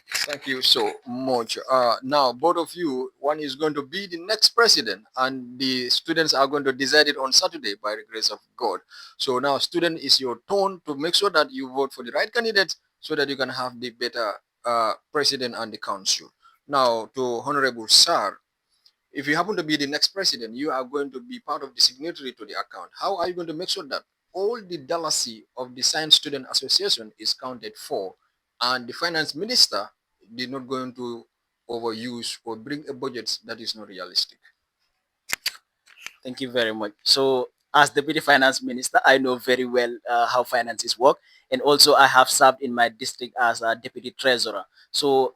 Thank you so much. Now, both of you, one is going to be the next president, and the students are going to decide it on Saturday by the grace of God. So now, student, is your turn to make sure that you vote for the right candidates so that you can have the better president and the council. Now, to Honorable Sir, if you happen to be the next president, you are going to be part of the signatory to the account. How are you going to make sure that all the dollars of the Science Student Association is counted for, and the finance minister is not going to overuse or bring a budget that is not realistic? Thank you very much. So, as Deputy Finance Minister, I know very well how finances work, and also I have served in my district as a Deputy Treasurer. So,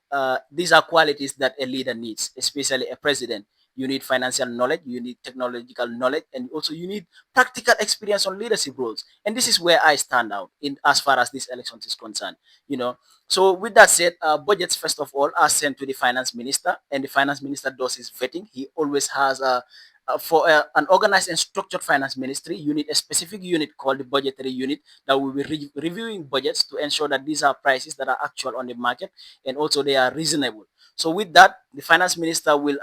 these are qualities that a leader needs, especially a president. You need financial knowledge, you need technological knowledge, and also you need practical experience on leadership roles. And this is where I stand out in as far as this election is concerned. You know, so with that said, budgets first of all are sent to the finance minister, and the finance minister does his vetting. He always has a for an organized and structured finance ministry, you need a specific unit called the budgetary unit that will be reviewing budgets to ensure that these are prices that are actual on the market, and also they are reasonable. So with that, the finance minister will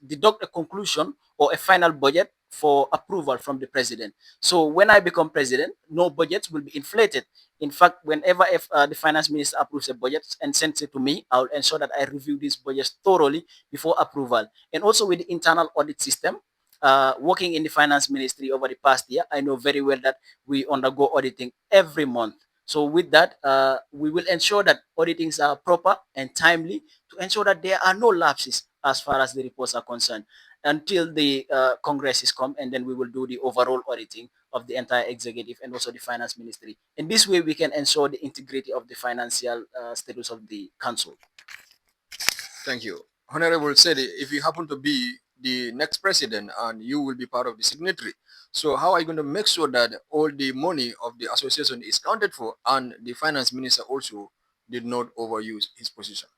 deduct a conclusion or a final budget for approval from the president. So when I become president, no budgets will be inflated. In fact, whenever if, the finance minister approves a budget and sends it to me, I'll ensure that I review these budgets thoroughly before approval. And also with the internal audit system, working in the finance ministry over the past year, I know very well that we undergo auditing every month. So with that, we will ensure that auditings are proper and timely to ensure that there are no lapses as far as the reports are concerned, until the Congress is come, and then we will do the overall auditing of the entire executive and also the finance ministry. In this way, we can ensure the integrity of the financial status of the council. Thank you. Honorable said, if you happen to be the next president and you will be part of the signatory, so how are you going to make sure that all the money of the association is counted for and the finance minister also did not overuse his position?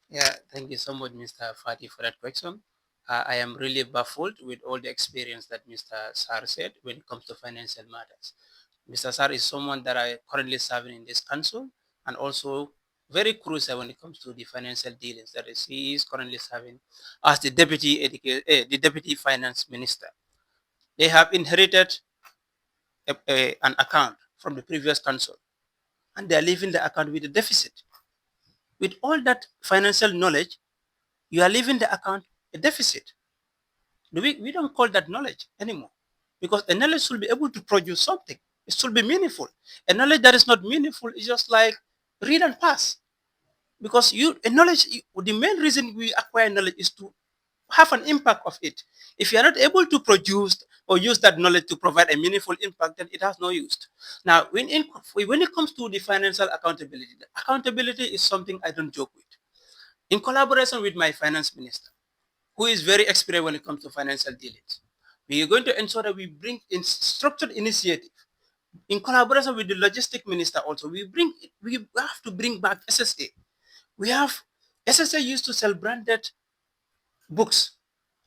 Yeah, thank you so much, Mr. Fati, for that question. I am really baffled with all the experience that Mr. Sar said when it comes to financial matters. Mr. Sar is someone that I currently serving in this council, and also very crucial when it comes to the financial dealings. That is, he is currently serving as the the deputy finance minister. They have inherited an account from the previous council, and they are leaving the account with a deficit. With all that financial knowledge, you are leaving the account a deficit. We don't call that knowledge anymore, because a knowledge should be able to produce something. It should be meaningful. A knowledge that is not meaningful is just like read and pass. Because the main reason we acquire knowledge is to have an impact of it. If you are not able to produce or use that knowledge to provide a meaningful impact, then it has no use. Now, when it comes to the financial accountability, the accountability is something I don't joke with. In collaboration with my finance minister, who is very experienced when it comes to financial dealings, we are going to ensure that we bring in structured initiative in collaboration with the logistic minister. Also, we have to bring back SSA. We have SSA used to sell branded books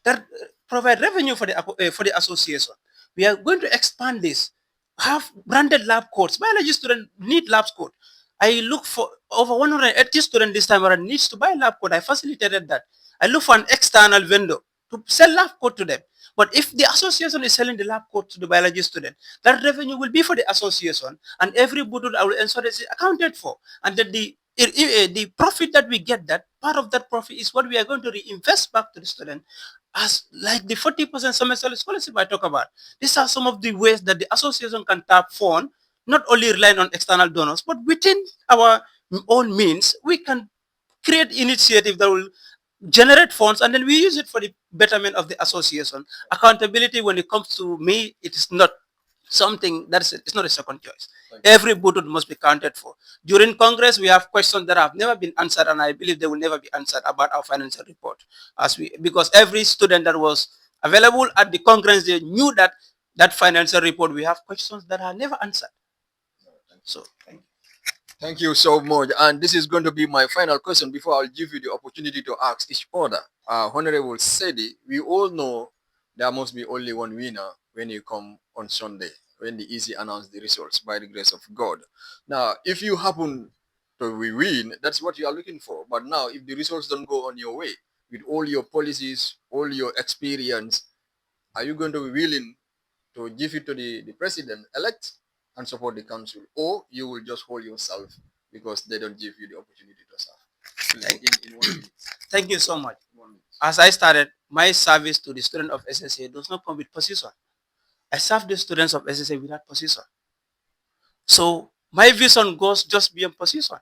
that provide revenue for the association. We are going to expand this. Have branded lab coats. Biology students need lab coat. I look for over 180 students this time around needs to buy lab coat. I facilitated that. I look for an external vendor to sell lab coat to them. But if the association is selling the lab coat to the biology student, that revenue will be for the association, and every budget I will ensure is accounted for, and that the profit that we get, that part of that profit is what we are going to reinvest back to the student, as like the 40% semester scholarship I talk about. These are some of the ways that the association can tap fund, not only relying on external donors, but within our own means, we can create initiative that will generate funds, and then we use it for the betterment of the association. Accountability, when it comes to me, it is not something it's not a second choice. Every button must be counted for. During Congress, we have questions that have never been answered, and I believe they will never be answered about our financial report. Because every student that was available at the Congress, they knew that that financial report, we have questions that are never answered. So, thank you. Thank you so much. And this is going to be my final question before I'll give you the opportunity to ask each other. Honorable Sedi, we all know there must be only one winner when you come on Sunday, when the EC announce the results by the grace of God. Now, if you happen to win, that's what you are looking for. But now, if the results don't go on your way, with all your policies, all your experience, are you going to be willing to give it to the president elect and support the council, or you will just hold yourself because they don't give you the opportunity to serve? Please, in 1 minute. Thank you so much. As I started, my service to the student of SSA does not come with position. I serve the students of SSA without position. So my vision goes just beyond position.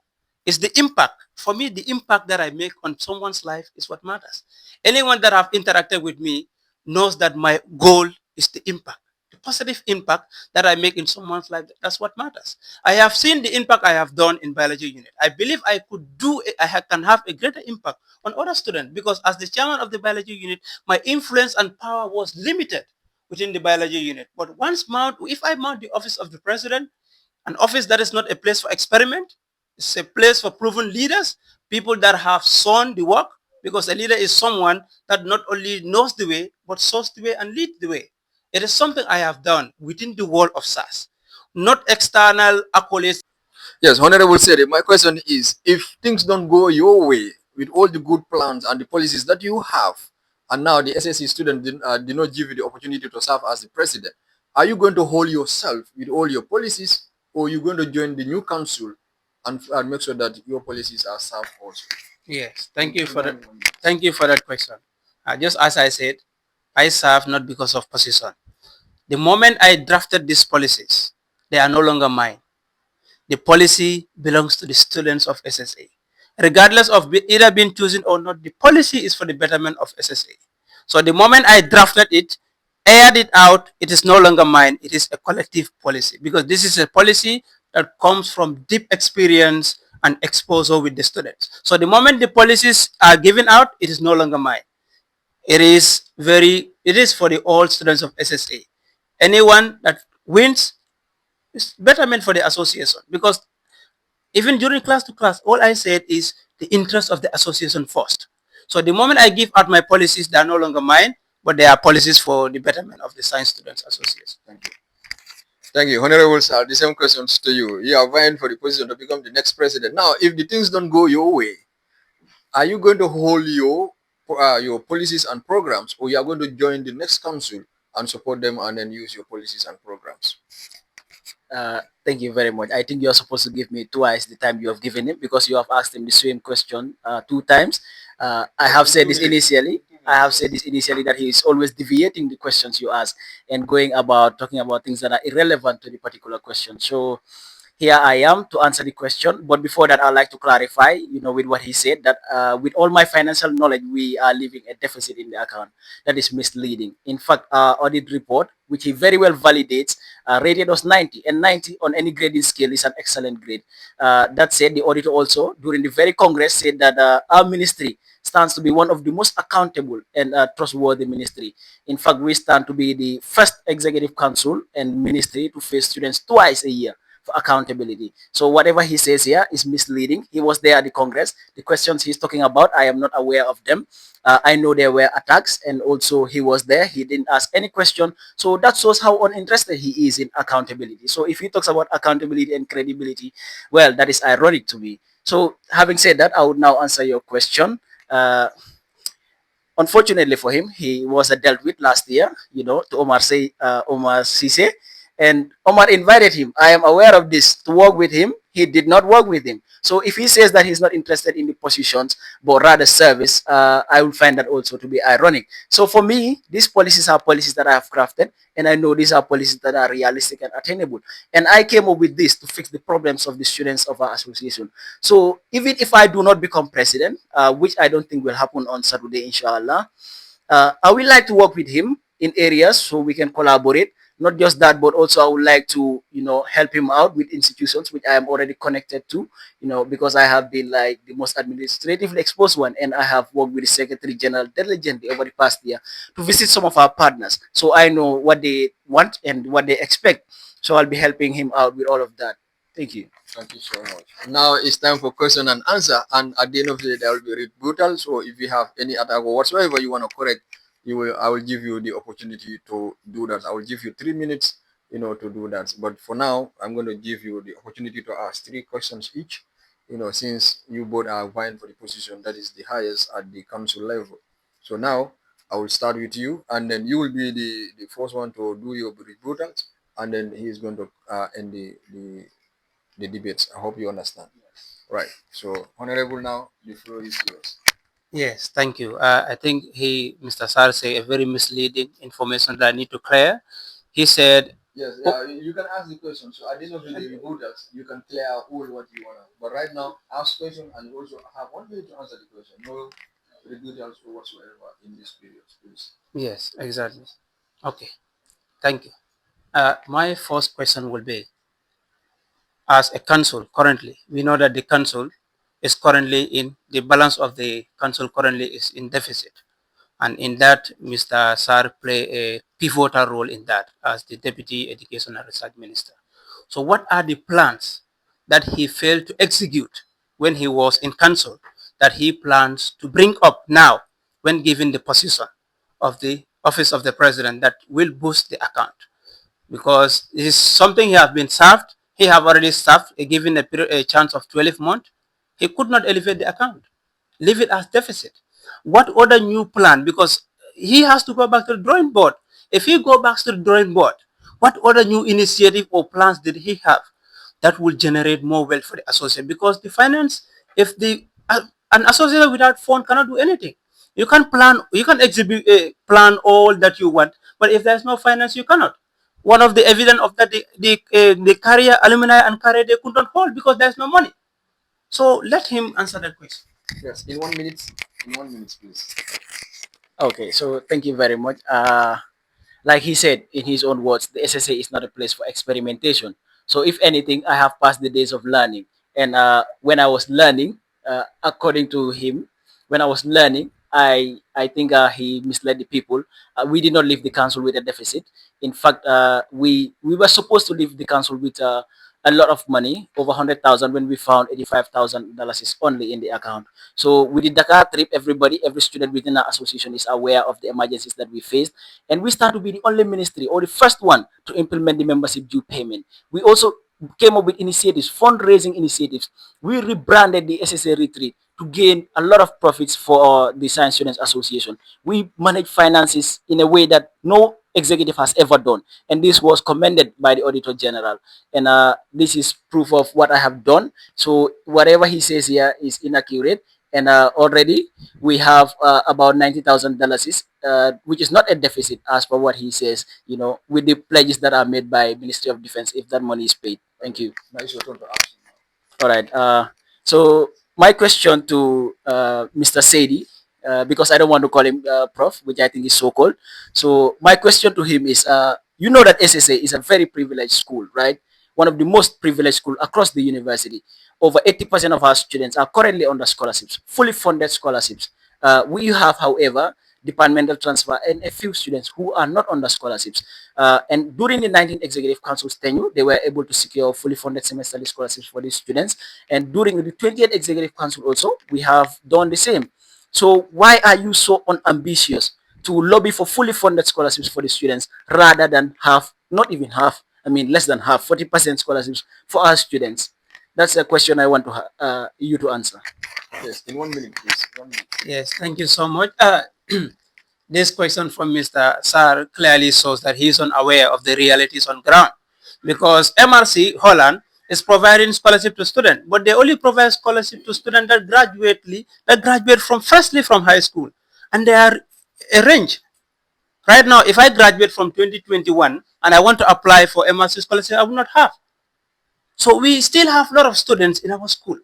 It's the impact. For me, the impact that I make on someone's life is what matters. Anyone that have interacted with me knows that my goal is the impact. The positive impact that I make in someone's life, that's what matters. I have seen the impact I have done in biology unit. I believe I could do it, can have a greater impact on other students because as the chairman of the biology unit, my influence and power was limited within the biology unit. But if I mount the office of the president, an office that is not a place for experiment, it's a place for proven leaders, people that have shown the work, because a leader is someone that not only knows the way, but shows the way and leads the way. It is something I have done within the world of SAS, not external accolades. Yes, Honorable Sede, my question is, if things don't go your way with all the good plans and the policies that you have, and now the SSC student did not give you the opportunity to serve as the president, are you going to hold yourself with all your policies, or are you going to join the new council and make sure that your policies are served also? Yes, thank you for that. Thank you for that question. Just as I said, I serve not because of position. The moment I drafted these policies, they are no longer mine. The policy belongs to the students of SSA. Regardless of either being chosen or not, the policy is for the betterment of SSA. So the moment I drafted it, aired it out, it is no longer mine. It is a collective policy because this is a policy that comes from deep experience and exposure with the students. So the moment the policies are given out, it is no longer mine. It is for the all students of SSA. Anyone that wins is betterment for the association because even during class to class, all I said is the interest of the association first. So the moment I give out my policies, they are no longer mine, but they are policies for the betterment of the Science Students Association. Thank you. Thank you. Honorable Sir, the same questions to you. You are vying for the position to become the next president. Now, if the things don't go your way, are you going to hold your policies and programs, or you are going to join the next council and support them and then use your policies and programs? Thank you very much. I think you're supposed to give me twice the time you have given him because you have asked him the same question 2 times. I have said this initially. I have said this initially that he is always deviating the questions you ask and going about talking about things that are irrelevant to the particular question. So here I am to answer the question. But before that, I'd like to clarify, with what he said, that with all my financial knowledge, we are leaving a deficit in the account. That is misleading. In fact, our audit report, which he very well validates, rated us 90, and 90 on any grading scale is an excellent grade. That said, the auditor also, during the very Congress, said that our ministry stands to be one of the most accountable and trustworthy ministry. In fact, we stand to be the first executive council and ministry to face students twice a year for accountability. So whatever he says here is misleading. He was there at the Congress. The questions he's talking about, I am not aware of them. I know there were attacks, and also he was there. He didn't ask any question. So that shows how uninterested he is in accountability. So if he talks about accountability and credibility, well, that is ironic to me. So having said that, I would now answer your question. Unfortunately for him, he was dealt with last year, to Omar Sise. And Omar invited him. I am aware of this to work with him. He did not work with him. So if he says that he's not interested in the positions, but rather service, I will find that also to be ironic. So for me, these policies are policies that I have crafted, and I know these are policies that are realistic and attainable. And I came up with this to fix the problems of the students of our association. So even if I do not become president, which I don't think will happen on Saturday, inshallah, I would like to work with him in areas so we can collaborate. Not just that, but also I would like to, help him out with institutions which I am already connected to, because I have been like the most administratively exposed one, and I have worked with the Secretary General diligently over the past year to visit some of our partners. So I know what they want and what they expect. So I'll be helping him out with all of that. Thank you. Thank you so much. Now it's time for question and answer, and at the end of the day, there will be rebuttal. So if you have any attack or whatsoever you want to correct, I will give you the opportunity to do that. I will give you 3 minutes, to do that. But for now, I'm going to give you the opportunity to ask three questions each. Since you both are vying for the position that is the highest at the council level. So now I will start with you, and then you will be the first one to do your rebuttals, and then he is going to end the debates. I hope you understand. Right. So, Honorable, now the floor is yours. Yes, thank you. I think Mr. Sar, say a very misleading information that I need to clear. He said, Yes, oh, you can ask the question. So, at the end of the day, rebuttals, you can clear out all what you want to. But right now, ask question and also have 1 minute to answer the question. No rebuttals or whatsoever in this period, please. yes, exactly. Okay, thank you. My first question will be, as a council currently, we know that the council is currently in the balance of the council currently is in deficit. And in that, Mr. Sar play a pivotal role in that as the Deputy Education and Research Minister. So what are the plans that he failed to execute when he was in council that he plans to bring up now when given the position of the office of the president that will boost the account? Because it is something he has been served. He have already served, given a chance of 12 months. He could not elevate the account, leave it as deficit. What other new plan? Because he has to go back to the drawing board. If he go back to the drawing board, what other new initiative or plans did he have that will generate more wealth for the associate? Because the finance, if the an associate without fund cannot do anything. You can plan, you can exhibit, plan all that you want, but if there's no finance, you cannot. One of the evidence of that, the career alumni and career they couldn't hold because there's no money. So let him answer that question. Yes, in 1 minute. In 1 minute, please. Okay, so thank you very much. Like he said in his own words, the SSA is not a place for experimentation. So, if anything, I have passed the days of learning. And when I was learning, according to him, when I was learning, I think he misled the people. We did not leave the council with a deficit. In fact, we were supposed to leave the council with a lot of money, over 100,000, when we found $85,000 is only in the account. So with the Dakar trip, every student within our association is aware of the emergencies that we faced, and we start to be the only ministry or the first one to implement the membership due payment. We also came up with initiatives, fundraising initiatives. We rebranded the SSA retreat to gain a lot of profits for the Science Students Association. We manage finances in a way that no executive has ever done, and this was commended by the Auditor General. And this is proof of what I have done. So whatever he says here is inaccurate. And already we have about $90,000, which is not a deficit as per what he says, with the pledges that are made by Ministry of Defense if that money is paid. Thank you. Now it's your turn to ask. All right. So my question to Mr. Sadie, because I don't want to call him Prof, which I think is so called. So my question to him is, you know that SSA is a very privileged school, right? One of the most privileged school across the university. Over 80% of our students are currently under scholarships, fully funded scholarships. We have, however, departmental transfer and a few students who are not under scholarships. And during the 19th Executive Council's tenure, they were able to secure fully funded semesterly scholarships for these students. And during the 20th Executive Council also, we have done the same. So why are you so unambitious to lobby for fully funded scholarships for the students rather than half, not even half, I mean less than half, 40% scholarships for our students? That's a question I want to you to answer. Yes, in 1 minute, please. 1 minute. Yes, thank you so much. This question from Mr. Sar clearly shows that he is unaware of the realities on ground, because MRC Holland is providing scholarship to students, but they only provide scholarship to students that graduate from firstly from high school, and they are a range. Right now, if I graduate from 2021 and I want to apply for MRC scholarship, I will not have. So we still have a lot of students in our school.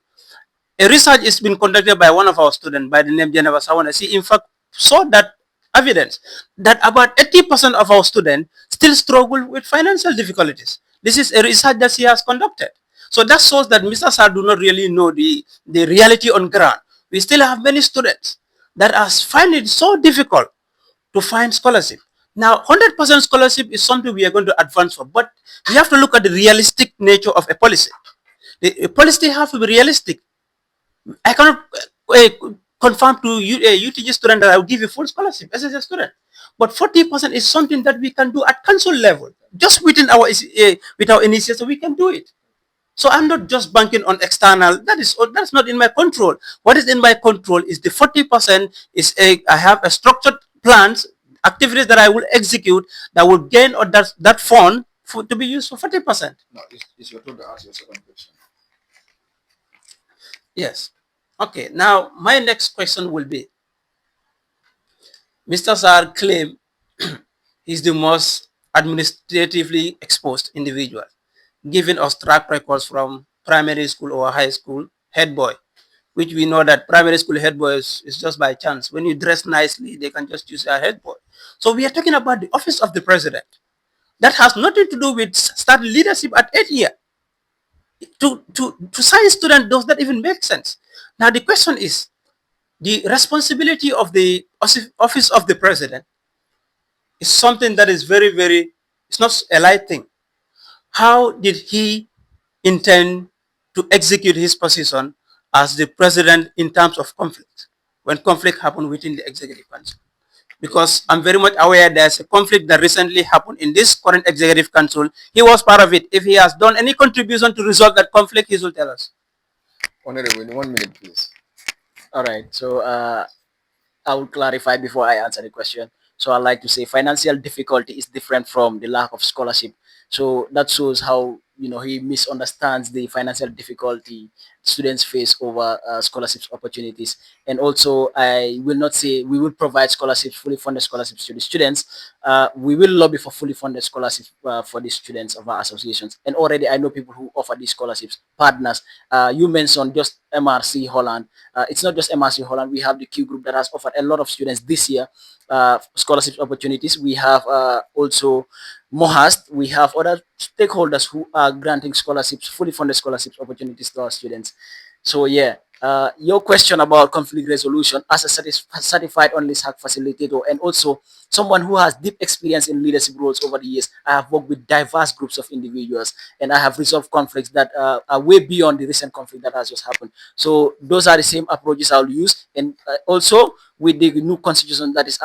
A research is been conducted by one of our students by the name Geneva Sawana. She in fact saw that evidence that about 80% of our students still struggle with financial difficulties. This is a research that she has conducted. So that shows that Mr. Sar do not really know the reality on ground. We still have many students that are finding it so difficult to find scholarship. Now, 100% scholarship is something we are going to advance for, but we have to look at the realistic nature of a policy. The policy have to be realistic. I cannot confirm to you, a UTG student that I will give you full scholarship as a student. But 40% is something that we can do at council level, just within our with our initiative, we can do it. So I'm not just banking on external. That's not in my control. What is in my control is the 40% is I have a structured plans, activities that I will execute that will gain or that fund to be used for 40%. Now, it's your turn to ask your second question. Yes. Okay. Now my next question will be: Mr. Sar claim he's the most administratively exposed individual, giving us track records from primary school or high school head boy, which we know that primary school head boy is just by chance. When you dress nicely, they can just use a head boy. So we are talking about the office of the president. That has nothing to do with start leadership at 8 years. To science student, does that even make sense? Now the question is the responsibility of the office of the president is something that is very, very, it's not a light thing. How did he intend to execute his position as the president in terms of conflict, when conflict happened within the executive council? Because I'm very much aware there's a conflict that recently happened in this current executive council. He was part of it. If he has done any contribution to resolve that conflict, he will tell us. Honorable, in 1 minute, please. All right. So I will clarify before I answer the question. So I like to say financial difficulty is different from the lack of scholarship. So that shows how he misunderstands the financial difficulty students face over scholarships opportunities. And also, I will not say we will provide scholarships, fully funded scholarships to the students. We will lobby for fully funded scholarships for the students of our associations. And already I know people who offer these scholarships, partners. You mentioned just MRC Holland. It's not just MRC Holland. We have the Q group that has offered a lot of students this year scholarship opportunities. We have also Mohast. We have other stakeholders who are granting scholarships, fully funded scholarships opportunities to our students. So yeah, your question about conflict resolution as a certified only SAC facilitator and also someone who has deep experience in leadership roles over the years, I have worked with diverse groups of individuals and I have resolved conflicts that are way beyond the recent conflict that has just happened. So those are the same approaches I'll use. And also with the new constitution that is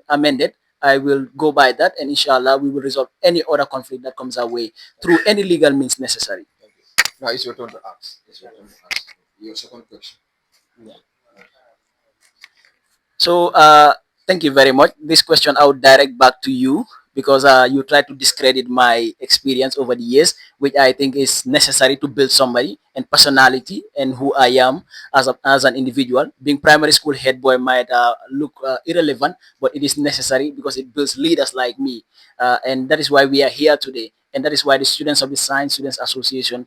amended, I will go by that, and inshallah, we will resolve any other conflict that comes our way through any legal means necessary. Thank you. Now it's your turn to ask. It's your turn to ask. Your second question. Yeah. So, thank you very much. This question I would direct back to you because you try to discredit my experience over the years, which I think is necessary to build somebody and personality and who I am as an individual. Being primary school head boy might look irrelevant, but it is necessary because it builds leaders like me. And that is why we are here today. And that is why the students of the Science Students Association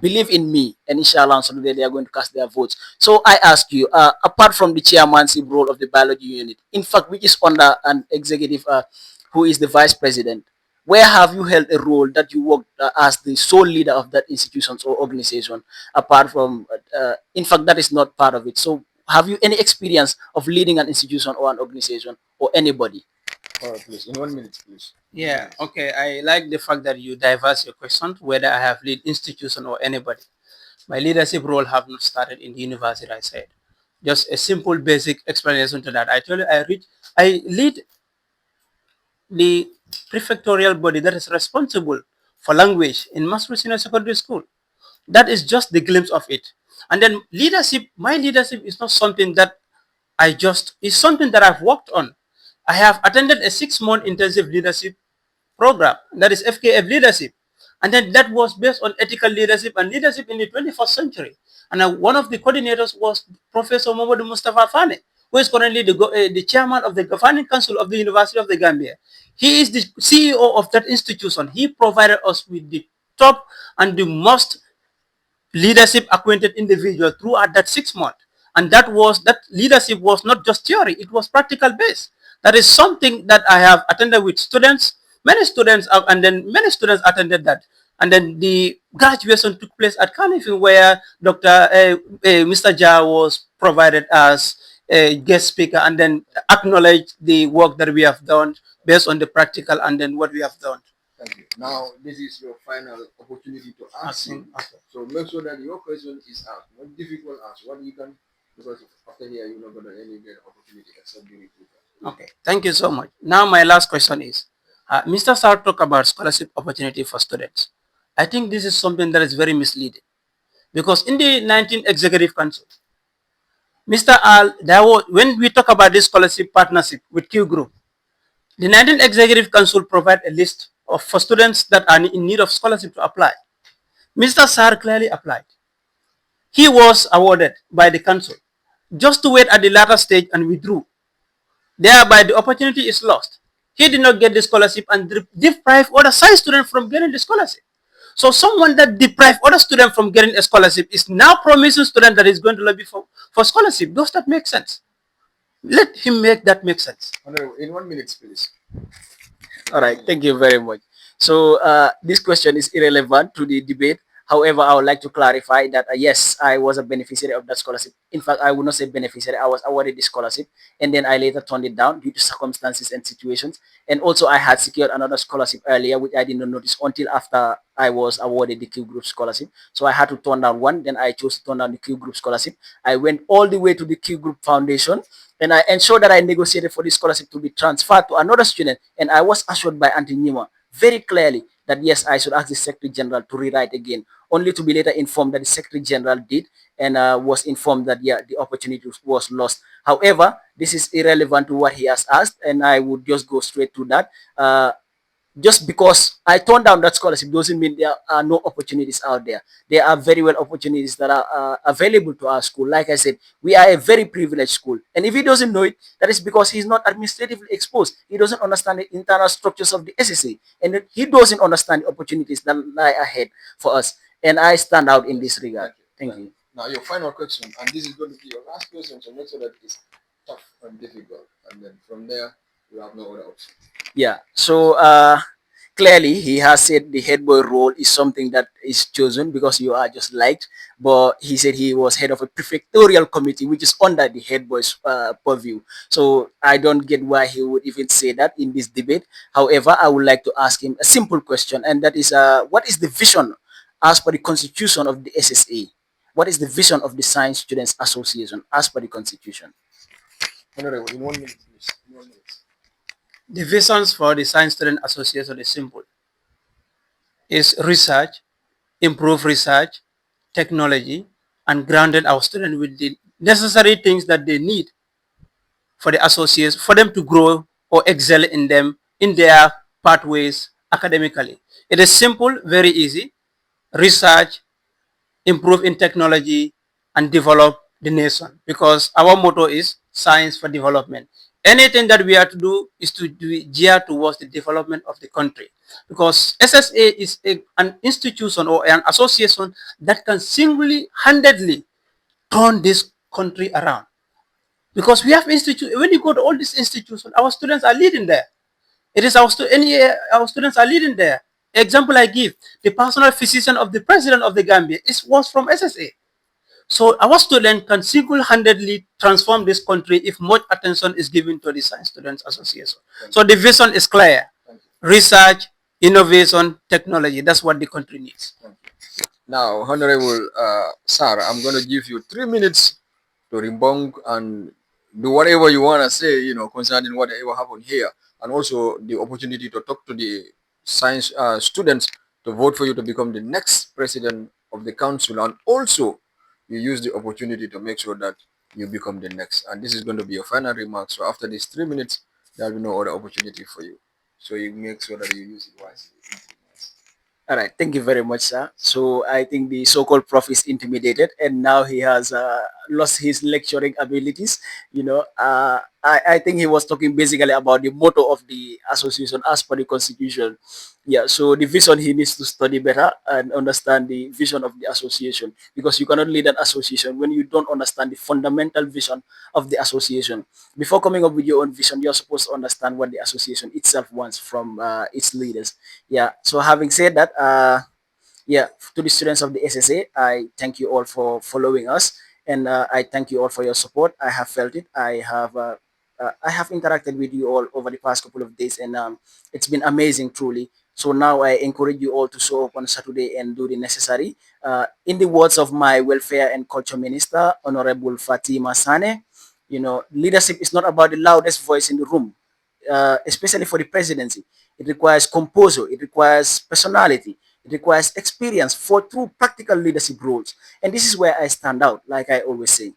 believe in me. And inshallah, on Saturday, they are going to cast their votes. So I ask you, apart from the chairmanship role of the biology unit, in fact, which is under an executive who is the vice president, where have you held a role that you worked as the sole leader of that institution or organization, apart from, in fact, that is not part of it. So have you any experience of leading an institution or an organization or anybody? All right, please. In 1 minute, please. Yeah, okay. I like the fact that you diverse your question, whether I have lead institution or anybody. My leadership role have not started in the university, I said. Just a simple basic explanation to that. I tell you, I lead the prefectorial body that is responsible for language in Masru Senior Secondary School. That is just the glimpse of it. And then leadership, my leadership is not something that it's something that I've worked on. I have attended a 6-month intensive leadership program, that is FKF leadership. And then that was based on ethical leadership and leadership in the 21st century. And one of the coordinators was Professor Mohamed Mustafa Fane, who is currently the chairman of the governing council of the University of the Gambia. He is the CEO of that institution. He provided us with the top and the most leadership acquainted individual throughout that 6 months. And that leadership was not just theory, it was practical based. That is something that I have attended with students. Many students, and then many students attended that. And then the graduation took place at Carnegie, where Mr. Jha was provided as a guest speaker, and then acknowledged the work that we have done based on the practical and then what we have done. Thank you. Now, this is your final opportunity to ask him. Okay. So make sure that your question is asked. Not difficult ask. What you can, because after here, you're not going to any get opportunity except the recruiter. Okay. Thank you so much. Now, my last question is, Mr. Sar talked about scholarship opportunity for students. I think this is something that is very misleading because in the 19th Executive Council, Mr. Al, there was, when we talk about this scholarship partnership with Q Group, the 19th Executive Council provide a list of for students that are in need of scholarship to apply. Mr. Sar clearly applied. He was awarded by the council just to wait at the latter stage and withdrew. Thereby, the opportunity is lost. He did not get the scholarship and deprived other science students from getting the scholarship. So someone that deprived other students from getting a scholarship is now promising student that is going to lobby for scholarship. Does that make sense? Let him make that make sense. In 1 minute, please. All right, thank you very much. So this question is irrelevant to the debate. However, I would like to clarify that yes, I was a beneficiary of that scholarship. In fact, I would not say beneficiary. I was awarded the scholarship, and then I later turned it down due to circumstances and situations. And also, I had secured another scholarship earlier, which I did not notice until after I was awarded the Q Group scholarship. So I had to turn down one. Then I chose to turn down the Q Group scholarship. I went all the way to the Q Group Foundation, and I ensured that I negotiated for this scholarship to be transferred to another student. And I was assured by Auntie Nima very clearly that yes, I should ask the Secretary General to rewrite again, only to be later informed that the Secretary General did and was informed that yeah, the opportunity was lost. However, this is irrelevant to what he has asked, and I would just go straight to that. Just because I turned down that scholarship doesn't mean there are no opportunities out there. There are very well opportunities that are available to our school. Like I said, we are a very privileged school. And if he doesn't know it, that is because he's not administratively exposed. He doesn't understand the internal structures of the SSA. And he doesn't understand the opportunities that lie ahead for us. And I stand out in this regard. Thank you. Now, your final question, and this is going to be your last question, so make sure that it's tough and difficult. And then from there, you have no other option. Yeah. So clearly he has said the head boy role is something that is chosen because you are just liked. But he said he was head of a prefectorial committee, which is under the head boy's purview. So I don't get why he would even say that in this debate. However, I would like to ask him a simple question, and that is, what is the vision as per the constitution of the SSA? What is the vision of the Science Students Association as per the constitution? Honorable, in 1 minute, please. In 1 minute. The visions for the Science Student Association is simple. Is research, improve research, technology, and grounded our students with the necessary things that they need for the associates, for them to grow or excel in them, in their pathways academically. It is simple, very easy. Research, improve in technology, and develop the nation, because our motto is science for development. Anything that we are to do is to do gear towards the development of the country, because SSA is an institution or an association that can single-handedly turn this country around. Because we have institute, when you go to all these institutions, our students are leading there. It is our students are leading there. Example I give: the personal physician of the president of the Gambia was from SSA. So our student can single-handedly transform this country if much attention is given to the Science Students Association. So the vision is clear: research, innovation, technology. That's what the country needs. Now, Honorable Sir, I'm going to give you 3 minutes to rebunk and do whatever you want to say, concerning whatever happened here, and also the opportunity to talk to the science students to vote for you to become the next president of the council, and also you use the opportunity to make sure that you become the next. And this is going to be your final remarks. So after these 3 minutes, there will be no other opportunity for you. So you make sure that you use it wisely. All right, thank you very much, sir. So I think the so-called prof is intimidated, and now he has lost his lecturing abilities. I think he was talking basically about the motto of the association as per the constitution. Yeah, so the vision, he needs to study better and understand the vision of the association, because you cannot lead an association when you don't understand the fundamental vision of the association. Before coming up with your own vision, you're supposed to understand what the association itself wants from its leaders. Yeah, so having said that, yeah, to the students of the SSA, I thank you all for following us, and I thank you all for your support. I have felt it. I have interacted with you all over the past couple of days, and it's been amazing, truly. So now I encourage you all to show up on Saturday and do the necessary. In the words of my Welfare and Culture Minister, Honorable Fatima Sane, leadership is not about the loudest voice in the room, especially for the presidency. It requires composure, it requires personality, it requires experience for true practical leadership roles. And this is where I stand out, like I always say.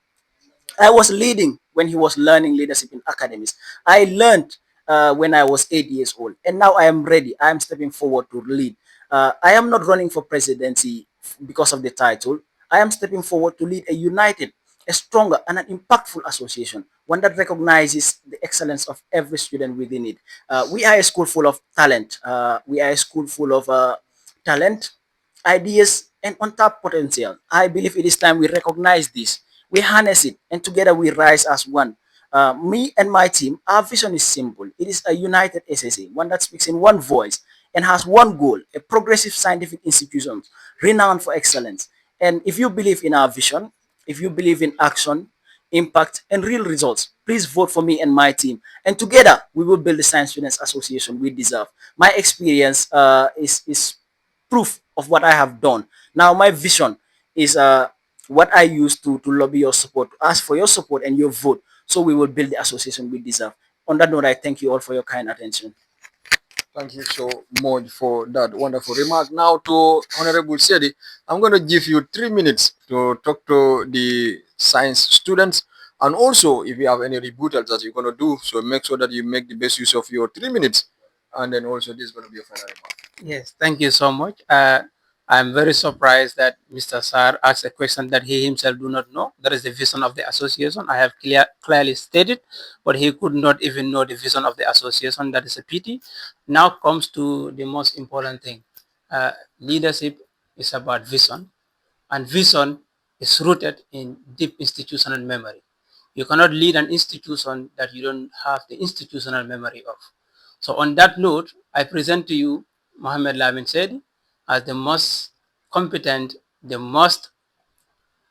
I was leading when he was learning leadership in academies. I learned when I was 8 years old, and now I am ready. I am stepping forward to lead. I am not running for presidency because of the title. I am stepping forward to lead a united, a stronger, and an impactful association, one that recognizes the excellence of every student within it. We are a school full of talent. We are a school full of talent, ideas, and untapped potential. I believe it is time we recognize this, we harness it, and together we rise as one. Me and my team, our vision is simple. It is a united SSA, one that speaks in one voice and has one goal, a progressive scientific institution renowned for excellence. And if you believe in our vision, if you believe in action, impact, and real results, please vote for me and my team. And together, we will build the Science Students Association we deserve. My experience is proof of what I have done. Now, my vision is what I use to lobby your support, to ask for your support and your vote, so we will build the association we deserve. On that note, I thank you all for your kind attention. Thank you so much for that wonderful remark. Now to Honorable Sedi, I'm going to give you 3 minutes to talk to the science students. And also, if you have any rebuttals that you're going to do, so make sure that you make the best use of your 3 minutes. And then also, this is going to be a final remark. Yes, thank you so much. I'm very surprised that Mr. Sar asked a question that he himself do not know. That is the vision of the association. I have clearly stated, but he could not even know the vision of the association. That is a pity. Now comes to the most important thing. Leadership is about vision, and vision is rooted in deep institutional memory. You cannot lead an institution that you don't have the institutional memory of. So on that note, I present to you Mohammed Lamin Said as the most competent, the most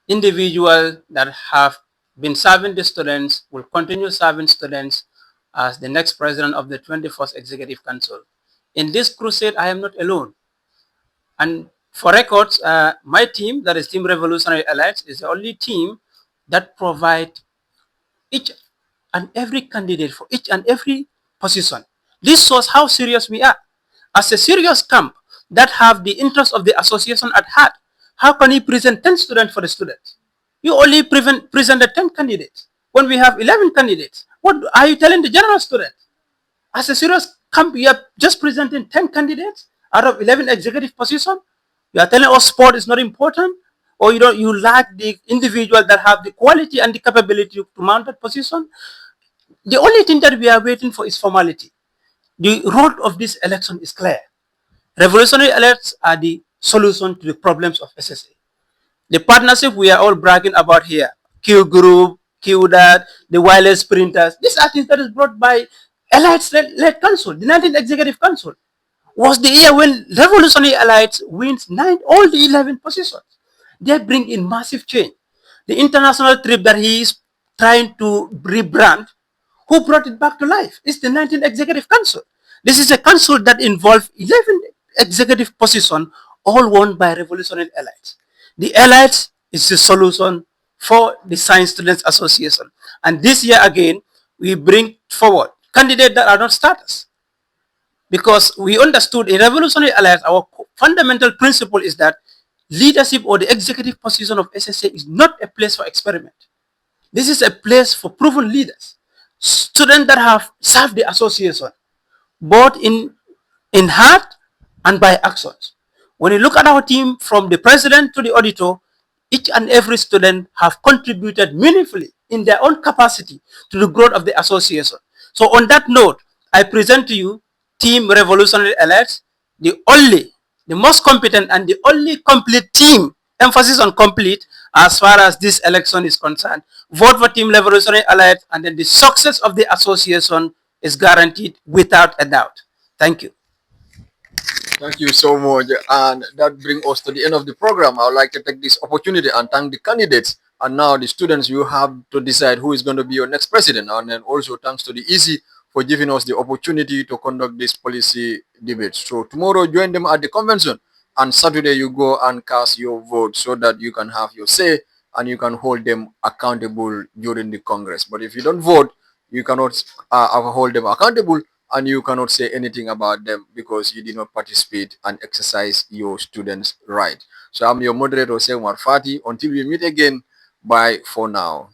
individual that have been serving the students, will continue serving students as the next president of the 21st Executive Council. In this crusade, I am not alone. And for records, my team, that is Team Revolutionary Alliance, is the only team that provide each and every candidate for each and every position. This shows how serious we are. As a serious camp that have the interest of the association at heart, how can you present 10 students for the students? You only present the 10 candidates. When we have 11 candidates, what are you telling the general student? As a serious camp, you are just presenting 10 candidates out of 11 executive positions. You are telling us sport is not important, or you lack the individual that have the quality and the capability to mount that position. The only thing that we are waiting for is formality. The road of this election is clear. Revolutionary elects are the solution to the problems of SSA. The partnership we are all bragging about here, Q Group, Q that, the wireless printers, these are things that is brought by Elites-led Council, the 19th Executive Council, was the year when Revolutionary Elites wins all the 11 positions. They bring in massive change. The international trip that he is trying to rebrand, who brought it back to life? It's the 19th Executive Council. This is a council that involves 11 executive positions, all won by Revolutionary Elites. The Elites is the solution for the Science Students Association. And this year again, we bring forward candidates that are not starters. Because we understood in Revolutionary Alliance, our fundamental principle is that leadership or the executive position of SSA is not a place for experiment. This is a place for proven leaders, students that have served the association, both in heart and by actions. When you look at our team from the president to the auditor, each and every student have contributed meaningfully in their own capacity to the growth of the association. So on that note, I present to you Team Revolutionary Alerts, the most competent and the only complete team, emphasis on complete, as far as this election is concerned. Vote for Team Revolutionary Alert, and then the success of the association is guaranteed without a doubt. Thank you. Thank you so much. And that brings us to the end of the program. I would like to take this opportunity and thank the candidates. And now the students, you have to decide who is going to be your next president. And then also thanks to the EASY for giving us the opportunity to conduct this policy debate. So tomorrow, join them at the convention. And Saturday, you go and cast your vote so that you can have your say and you can hold them accountable during the Congress. But if you don't vote, you cannot hold them accountable and you cannot say anything about them because you did not participate and exercise your students' right. So I'm your moderator, Seymour Fati. Until we meet again, bye for now.